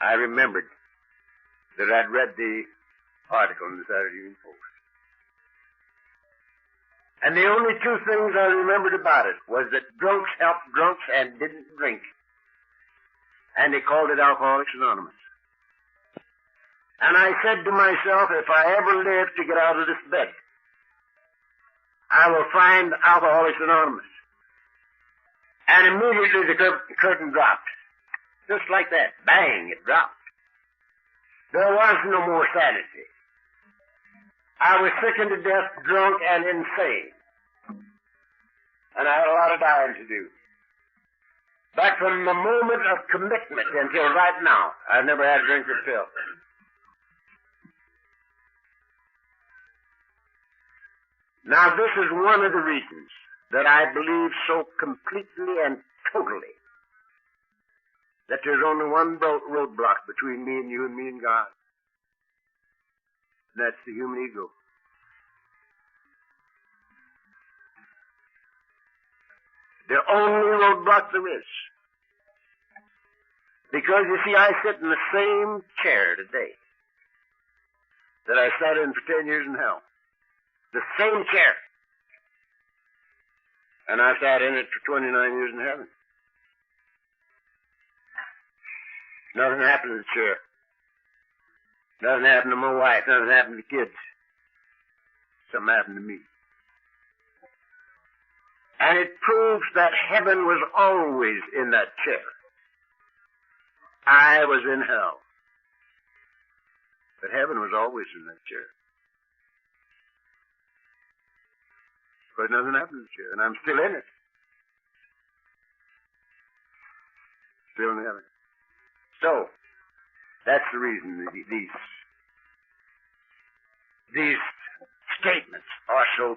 I remembered that I'd read the article in the Saturday Evening Post. And the only two things I remembered about it was that drunks helped drunks and didn't drink. And they called it Alcoholics Anonymous. And I said to myself, if I ever live to get out of this bed, I will find Alcoholics Anonymous. And immediately the curtain dropped. Just like that. Bang, it dropped. There was no more sanity. I was sickened to death, drunk, and insane. And I had a lot of dying to do. But from the moment of commitment until right now, I've never had a drink or pill. Now, this is one of the reasons that I believe so completely and totally that there's only one roadblock between me and you and me and God. And that's the human ego. The only roadblock there is. Because, you see, I sit in the same chair today that I sat in for 10 years in hell. The same chair. And I sat in it for 29 years in heaven. Nothing happened to the chair. Nothing happened to my wife. Nothing happened to the kids. Something happened to me. And it proves that heaven was always in that chair. I was in hell. But heaven was always in that chair. But nothing happened to the chair, and I'm still in it. Still in heaven. So, that's the reason these statements are so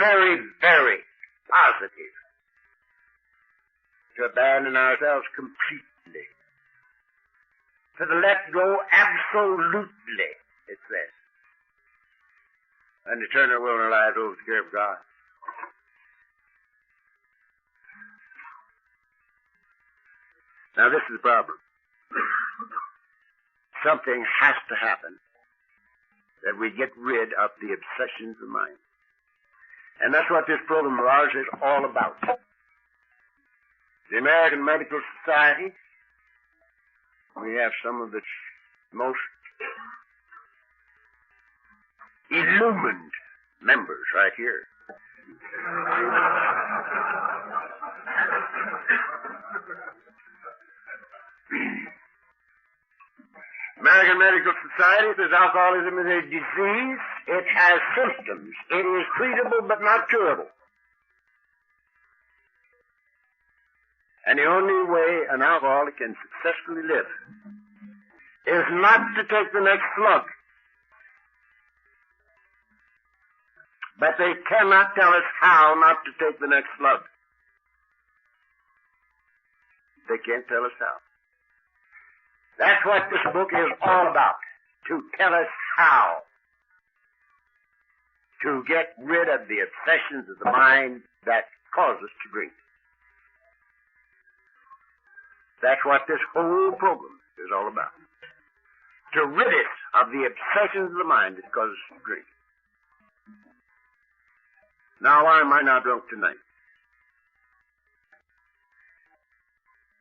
very, very positive. To abandon ourselves completely. To let go absolutely, it says. And to turn our will and our lives over to the care of God. Now, this is the problem. Something has to happen that we get rid of the obsessions of mind. And that's what this program of ours is all about. The American Medical Society, we have some of its most illumined members right here. American Medical Society says alcoholism is a disease. It has symptoms. It is treatable but not curable. And the only way an alcoholic can successfully live is not to take the next slug. But they cannot tell us how not to take the next slug. They can't tell us how. That's what this book is all about. To tell us how to get rid of the obsessions of the mind that cause us to drink. That's what this whole program is all about. To rid us of the obsessions of the mind that cause us to drink. Now, why am I not drunk tonight?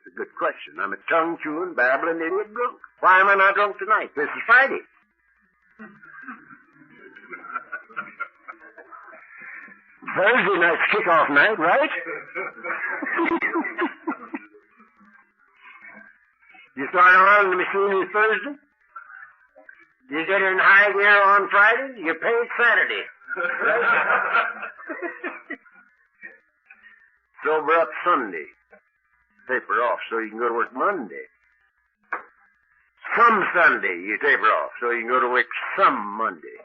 It's a good question. I'm a tongue-chewing, babbling idiot drunk. Why am I not drunk tonight? This is Friday. Thursday night's kickoff night, right? You start on the machine Thursday. You get in high gear on Friday. You pay Saturday. Sober up Sunday. Taper off so you can go to work Monday. Some Sunday you taper off so you can go to work some Monday.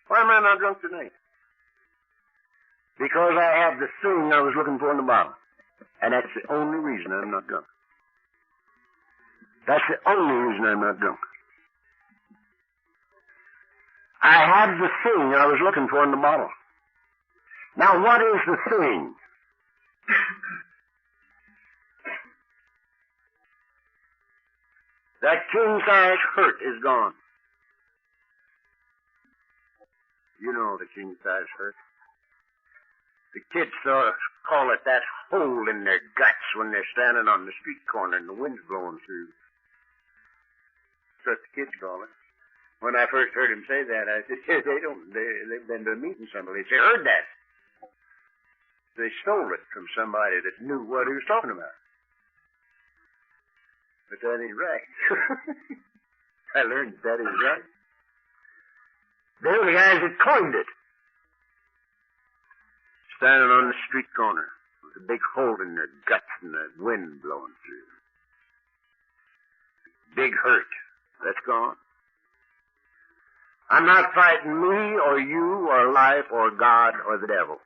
Why am I not drunk tonight? Because I have the thing I was looking for in the bottle. And that's the only reason I'm not drunk. That's the only reason I'm not drunk. I have the thing I was looking for in the bottle. Now, what is the thing? That king-size hurt is gone. You know the king-size hurt. The kids call it that hole in their guts when they're standing on the street corner and the wind's blowing through. That's what the kids call it. When I first heard him say that, I said, they've been to a meeting somebody. They heard that. They stole it from somebody that knew what he was talking about. But that ain't right. I learned that ain't right. They were the guys that coined it. Standing on the street corner with a big hole in their guts and the wind blowing through. Big hurt. That's gone. I'm not fighting me or you or life or God or the devil.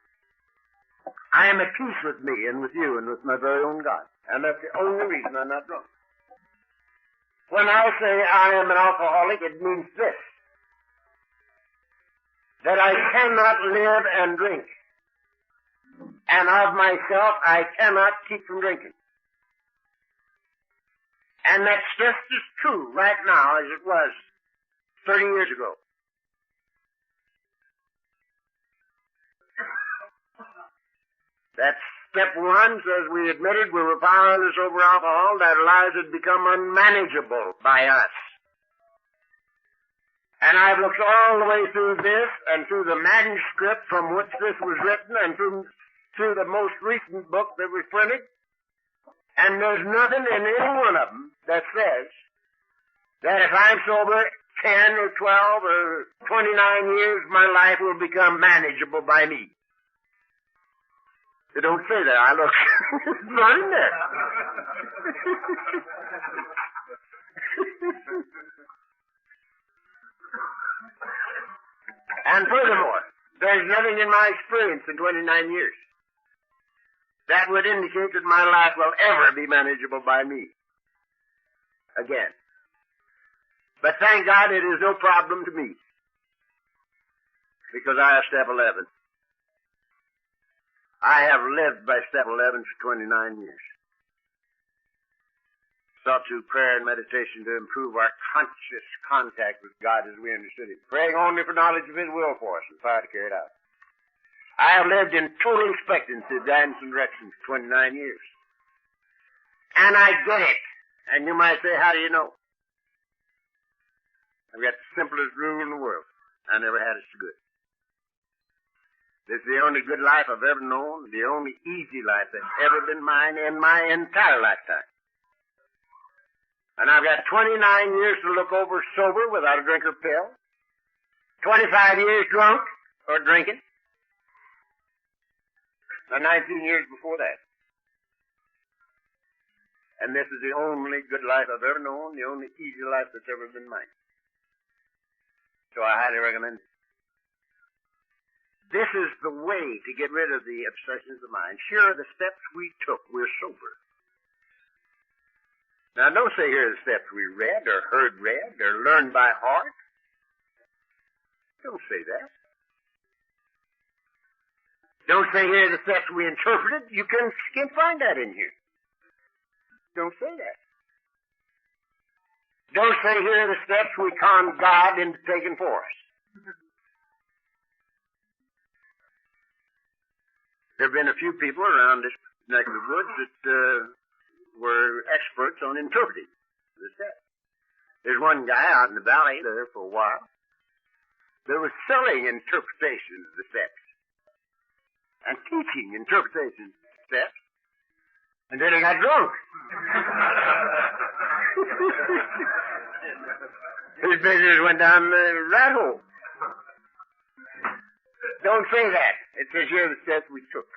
I am at peace with me and with you and with my very own God. And that's the only reason I'm not drunk. When I say I am an alcoholic, it means this. That I cannot live and drink. And of myself, I cannot keep from drinking. And that's just as true right now as it was 30 years ago. That's step one, says we admitted we were powerless over alcohol, that lives had become unmanageable by us. And I've looked all the way through this and through the manuscript from which this was written and through the most recent book that was printed. And there's nothing in any one of them that says that if I'm sober 10 or 12 or 29 years, my life will become manageable by me. They don't say that. I look. It's not in there. And furthermore, there's nothing in my experience in 29 years that would indicate that my life will ever be manageable by me again. But thank God it is no problem to me, because I have step 11. I have lived by step 11 for 29 years. Sought through prayer and meditation to improve our conscious contact with God as we understood it, praying only for knowledge of His will for us and power to carry it out. I have lived in total expectancy of guidance and direction for 29 years. And I get it. And you might say, how do you know? I've got the simplest rule in the world. I never had it so good. This is the only good life I've ever known, the only easy life that's ever been mine in my entire lifetime. And I've got 29 years to look over sober without a drink or pill, 25 years drunk or drinking, and 19 years before that. And this is the only good life I've ever known, the only easy life that's ever been mine. So I highly recommend it. This is the way to get rid of the obsessions of mind. Sure, the steps we took, we're sober. Now, don't say here the steps we read or heard read or learned by heart. Don't say that. Don't say here the steps we interpreted. You can find that in here. Don't say that. Don't say here the steps we conned God into taking for us. There have been a few people around this neck of the woods that were experts on interpreting the steps. There's one guy out in the valley there for a while. There was selling interpretations of the steps. And teaching interpretations of the steps. And then he got drunk. His business went down the rat hole. Don't say that. It says here the steps we took.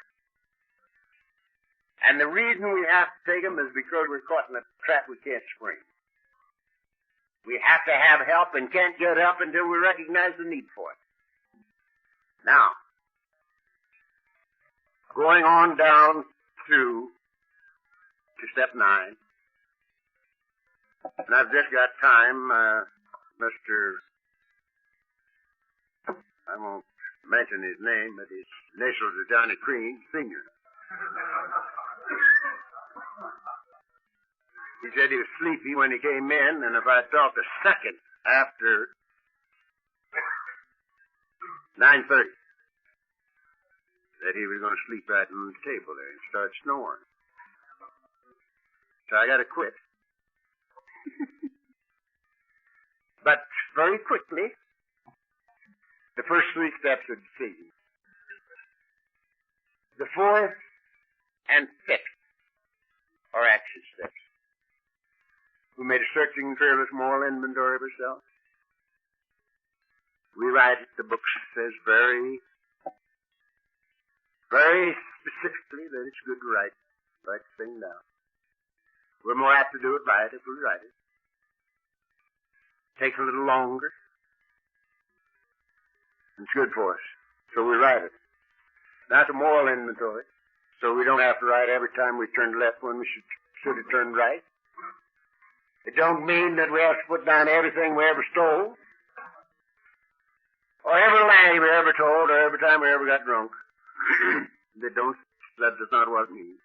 And the reason we have to take them is because we're caught in a trap we can't spring. We have to have help and can't get help until we recognize the need for it. Now, going on down through to step 9, and I've just got time, I won't mention his name, but his initials are Johnny Crean, Sr. He said he was sleepy when he came in, and if I talked a second after 9:30, that he was going to sleep right on the table there and start snoring. So I got to quit. But very quickly, the first 3 steps are decision. The 4th and 5th are action steps. We made a searching, fearless moral inventory of ourselves. We write it. The book says very, very specifically that it's good to write the thing down. We're more apt to do it right if we write it. Takes a little longer. It's good for us. So we write it. That's a moral inventory. So we don't have to write every time we turn left when we should have turned right. It don't mean that we have to put down everything we ever stole, or every lie we ever told, or every time we ever got drunk. That does not what it means.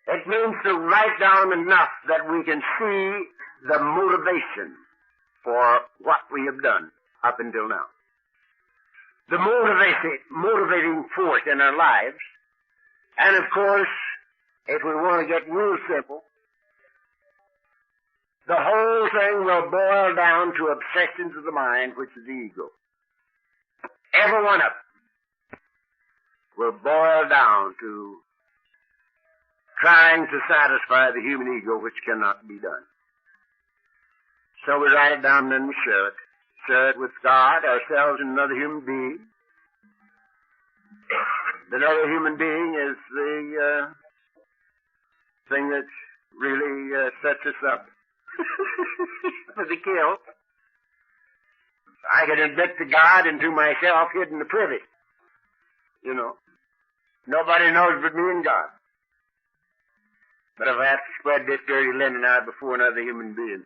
It means to write down enough that we can see the motivation for what we have done up until now. The motivating force in our lives. And of course, if we want to get real simple, the whole thing will boil down to obsessions of the mind, which is the ego. Every one of them will boil down to trying to satisfy the human ego, which cannot be done. So we write it down and then we share it. Share it with God, ourselves, and another human being. Another human being is the thing that really sets us up for the kill. I can admit to God and to myself hidden the privy. You know. Nobody knows but me and God. But if I have to spread this dirty linen out before another human being,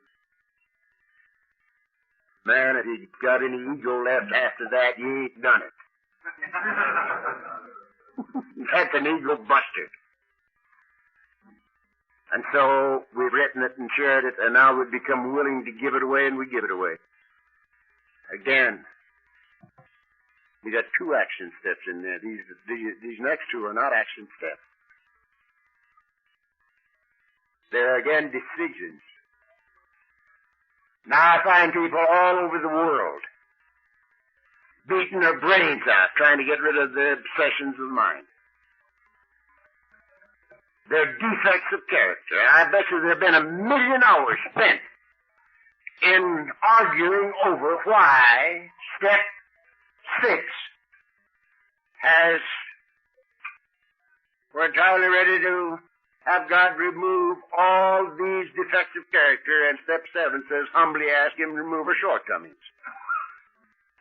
man, if you got any ego left after that, you ain't done it. That's an ego buster. And so we've written it and shared it, and now we've become willing to give it away, and we give it away. Again, we got 2 action steps in there. These next 2 are not action steps. They're, again, decisions. Now I find people all over the world beating their brains out, trying to get rid of the obsessions of the mind. They're defects of character. I bet you there have been 1 million hours spent in arguing over why step 6 we're entirely ready to have God remove all these defects of character, and step 7 says, humbly ask Him to remove our shortcomings.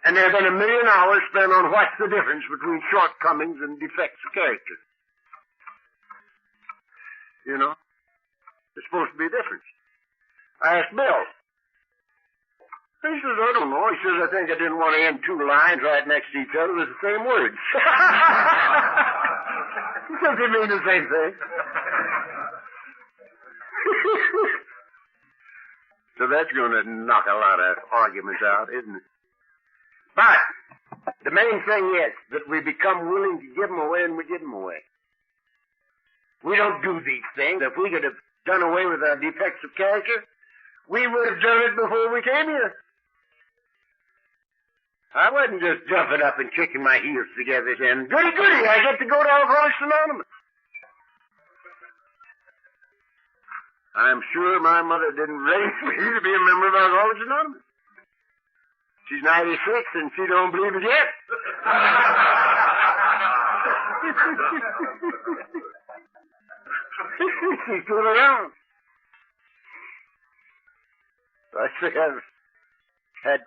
And there have been 1 million hours spent on what's the difference between shortcomings and defects of character. You know? There's supposed to be a difference. I asked Bill. He says, I don't know. He says, I think I didn't want to end 2 lines right next to each other with the same words. He says they mean the same thing. So that's going to knock a lot of arguments out, isn't it? But the main thing is that we become willing to give them away, and we give them away. We don't do these things. If we could have done away with our defects of character, we would have done it before we came here. I wasn't just jumping up and kicking my heels together saying, goody, goody, I get to go to Alcoholics Anonymous. I'm sure my mother didn't raise me to be a member of Alcoholics Anonymous. She's 96 and she don't believe it yet. She's still around. So I say I've had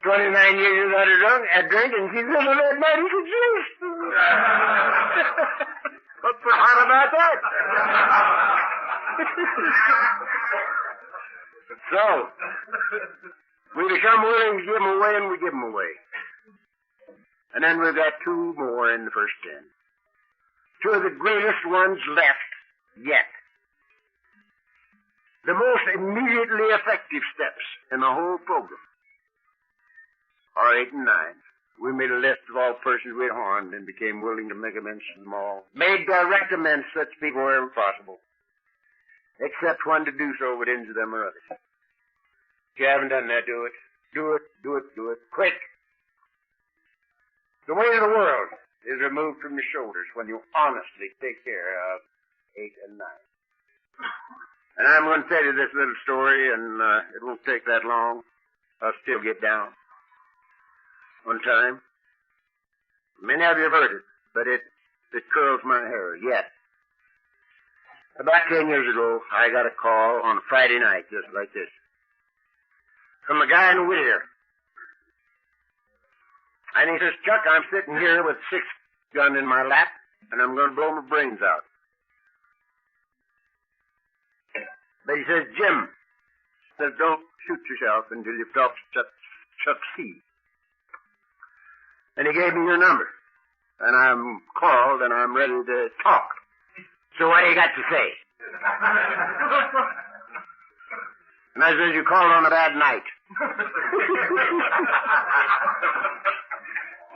29 years without a drink, and she's living that 96 years. What's so hot about that? So, we become willing to give them away, and we give them away. And then we've got two more in the first 10. Two of the greatest ones left yet. The most immediately effective steps in the whole program are 8 and 9. We made a list of all persons we had harmed and became willing to make amends to them all. Made direct amends to such people wherever possible, except when to do so would injure them or others. If you haven't done that, do it. Do it, do it, do it. Quick! The weight of the world is removed from your shoulders when you honestly take care of 8 and 9. And I'm going to tell you this little story, and it won't take that long. I'll still get down. One time, many of you have heard it, but it curls my hair yet. About 10 years ago, I got a call on a Friday night, just like this, from a guy in Whittier. And he says, Chuck, I'm sitting here with a 6-gun in my lap, and I'm going to blow my brains out. But he says, Jim, says, don't shoot yourself until you've talked to Chuck C. And he gave me your number. And I'm called and I'm ready to talk. So what do you got to say? And I says, you called on a bad night.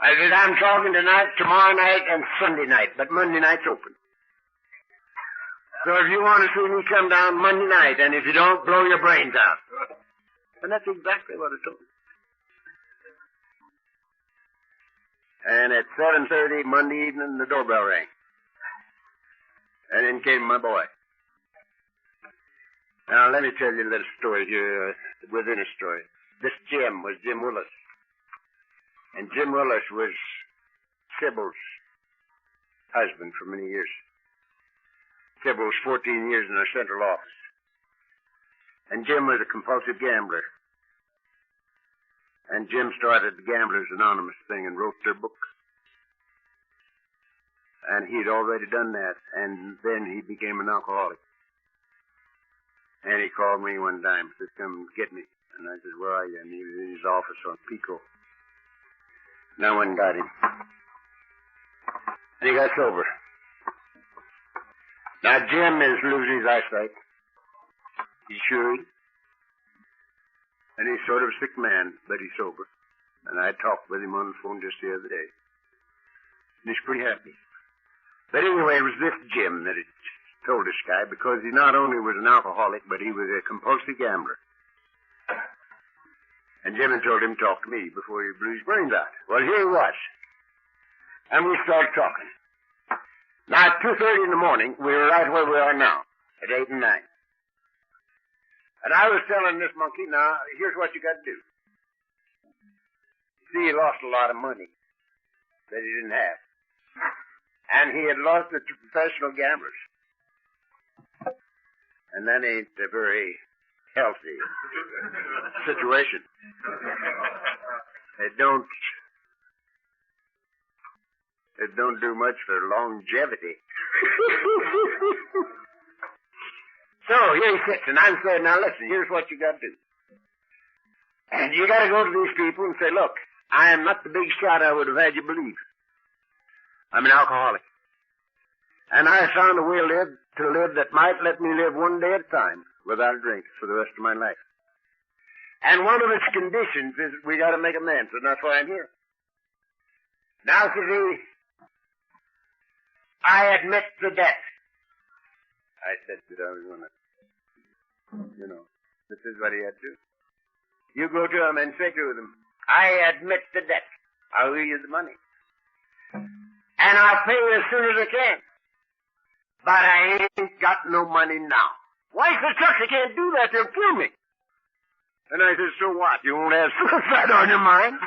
I said, I'm talking tonight, tomorrow night, and Sunday night, but Monday night's open. So if you want to see me, come down Monday night, and if you don't, blow your brains out. And that's exactly what I told him. And at 7:30 Monday evening, the doorbell rang. And in came my boy. Now, let me tell you a little story here within a story. This Jim was Jim Willis. And Jim Willis was Sybil's husband for many years. Sybil was 14 years in her central office. And Jim was a compulsive gambler. And Jim started the Gamblers Anonymous thing and wrote their book. And he'd already done that, and then he became an alcoholic. And he called me one time, said, come get me. And I said, where are you? And he was in his office on Pico. No one got him. And he got sober. Now, Jim is losing his eyesight. He's shooting. And he's sort of a sick man, but he's sober. And I talked with him on the phone just the other day. And he's pretty happy. But anyway, it was this Jim that had told this guy, because he not only was an alcoholic, but he was a compulsive gambler. And Jim had told him to talk to me before he blew his brains out. Well, here he was. And we started talking. Now, at 2:30 in the morning, we were right where we are now, at 8 and 9. And I was telling this monkey, now, here's what you got to do. See, he lost a lot of money that he didn't have. And he had lost it to professional gamblers. And that ain't a very healthy situation. It don't do much for longevity. So here he sits, and I'm saying, now listen, here's what you got to do. And you got to go to these people and say, look, I am not the big shot I would have had you believe. I'm an alcoholic. And I found a way to live that might let me live one day at a time without a drink for the rest of my life. And one of its conditions is we got to make amends, and that's why I'm here. Now, says he, I admit the debt. I said that I was going to, this is what he had to do. You go to him and say to them, I admit the debt. I'll owe you the money. And I'll pay you as soon as I can. But I ain't got no money now. Why, says Chuck, you can't do that. They'll kill me. And I said, so what? You won't have suicide on your mind?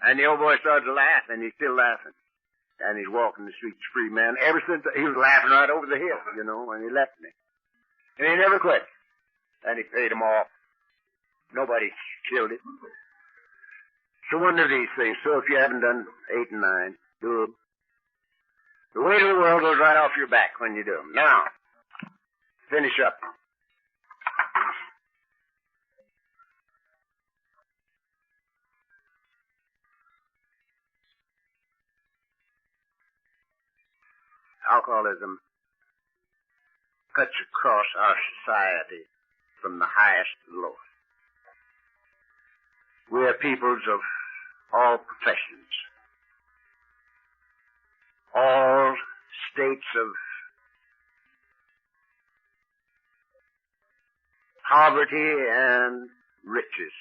And the old boy started to laugh, and he's still laughing. And he's walking the streets free, man. Ever since he was laughing right over the hill, you know, when he left me. And he never quit. And he paid him off. Nobody killed him. So one of these things. So if you haven't done 8 and 9, do them. The weight of the world goes right off your back when you do them. Now, finish up. Alcoholism cuts across our society from the highest to the lowest. We are peoples of all professions, all states of poverty and riches,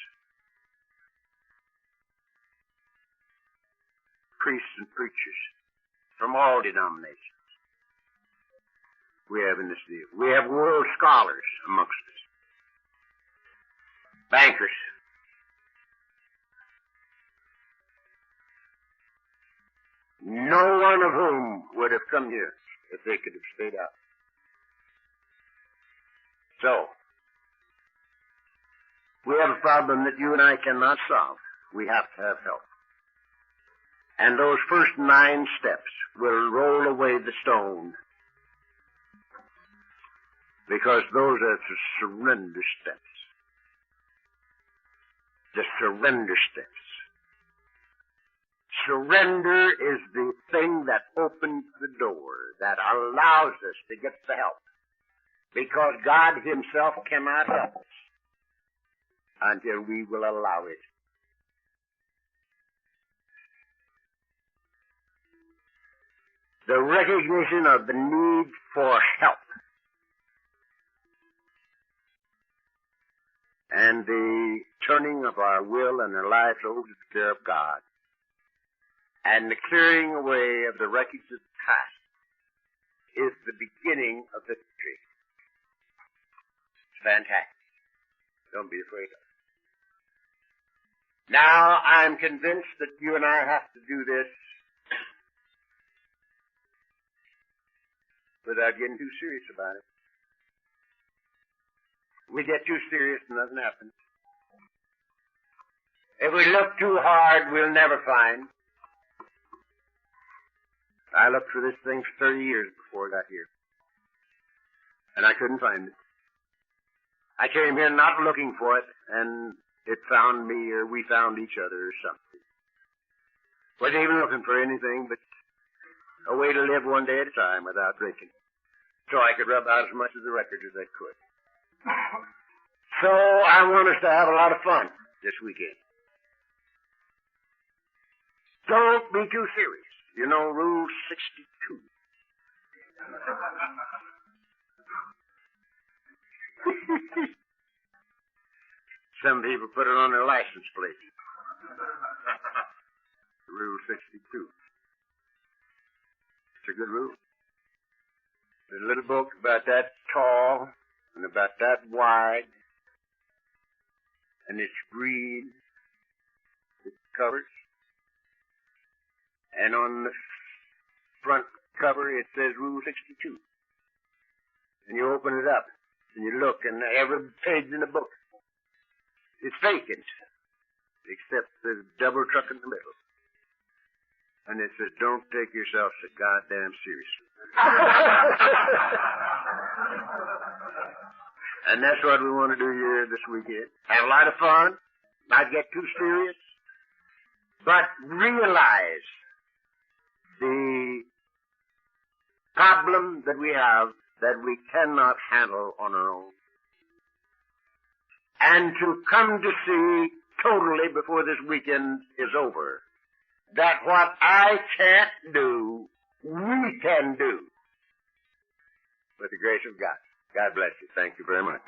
priests and preachers from all denominations. We have in this deal. We have world scholars amongst us, bankers, no one of whom would have come here if they could have stayed out. So, we have a problem that you and I cannot solve. We have to have help. And those first 9 steps will roll away the stone, because those are the surrender steps. The surrender steps. Surrender is the thing that opens the door, that allows us to get the help. Because God himself cannot help us until we will allow it. The recognition of the need for help and the turning of our will and our lives over to the care of God, and the clearing away of the wreckage of the past is the beginning of victory. It's fantastic. Don't be afraid of it. Now, I'm convinced that you and I have to do this without getting too serious about it. We get too serious and nothing happens. If we look too hard, we'll never find. I looked for this thing for 30 years before I got here. And I couldn't find it. I came here not looking for it, and it found me, or we found each other, or something. Wasn't even looking for anything but a way to live one day at a time without drinking, so I could rub out as much of the records as I could. So I want us to have a lot of fun this weekend. Don't be too serious. You know, Rule 62. Some people put it on their license plate. Rule 62. It's a good rule. There's a little book about that tall and about that wide, and it's green. It covers. And on the front cover, it says Rule 62. And you open it up, and you look, and every page in the book is vacant, except there's a double truck in the middle. And it says, don't take yourself so goddamn seriously. And that's what we want to do here this weekend. Have a lot of fun, not get too serious, but realize the problem that we have that we cannot handle on our own. And to come to see totally before this weekend is over that what I can't do, we can do with the grace of God. God bless you. Thank you very much.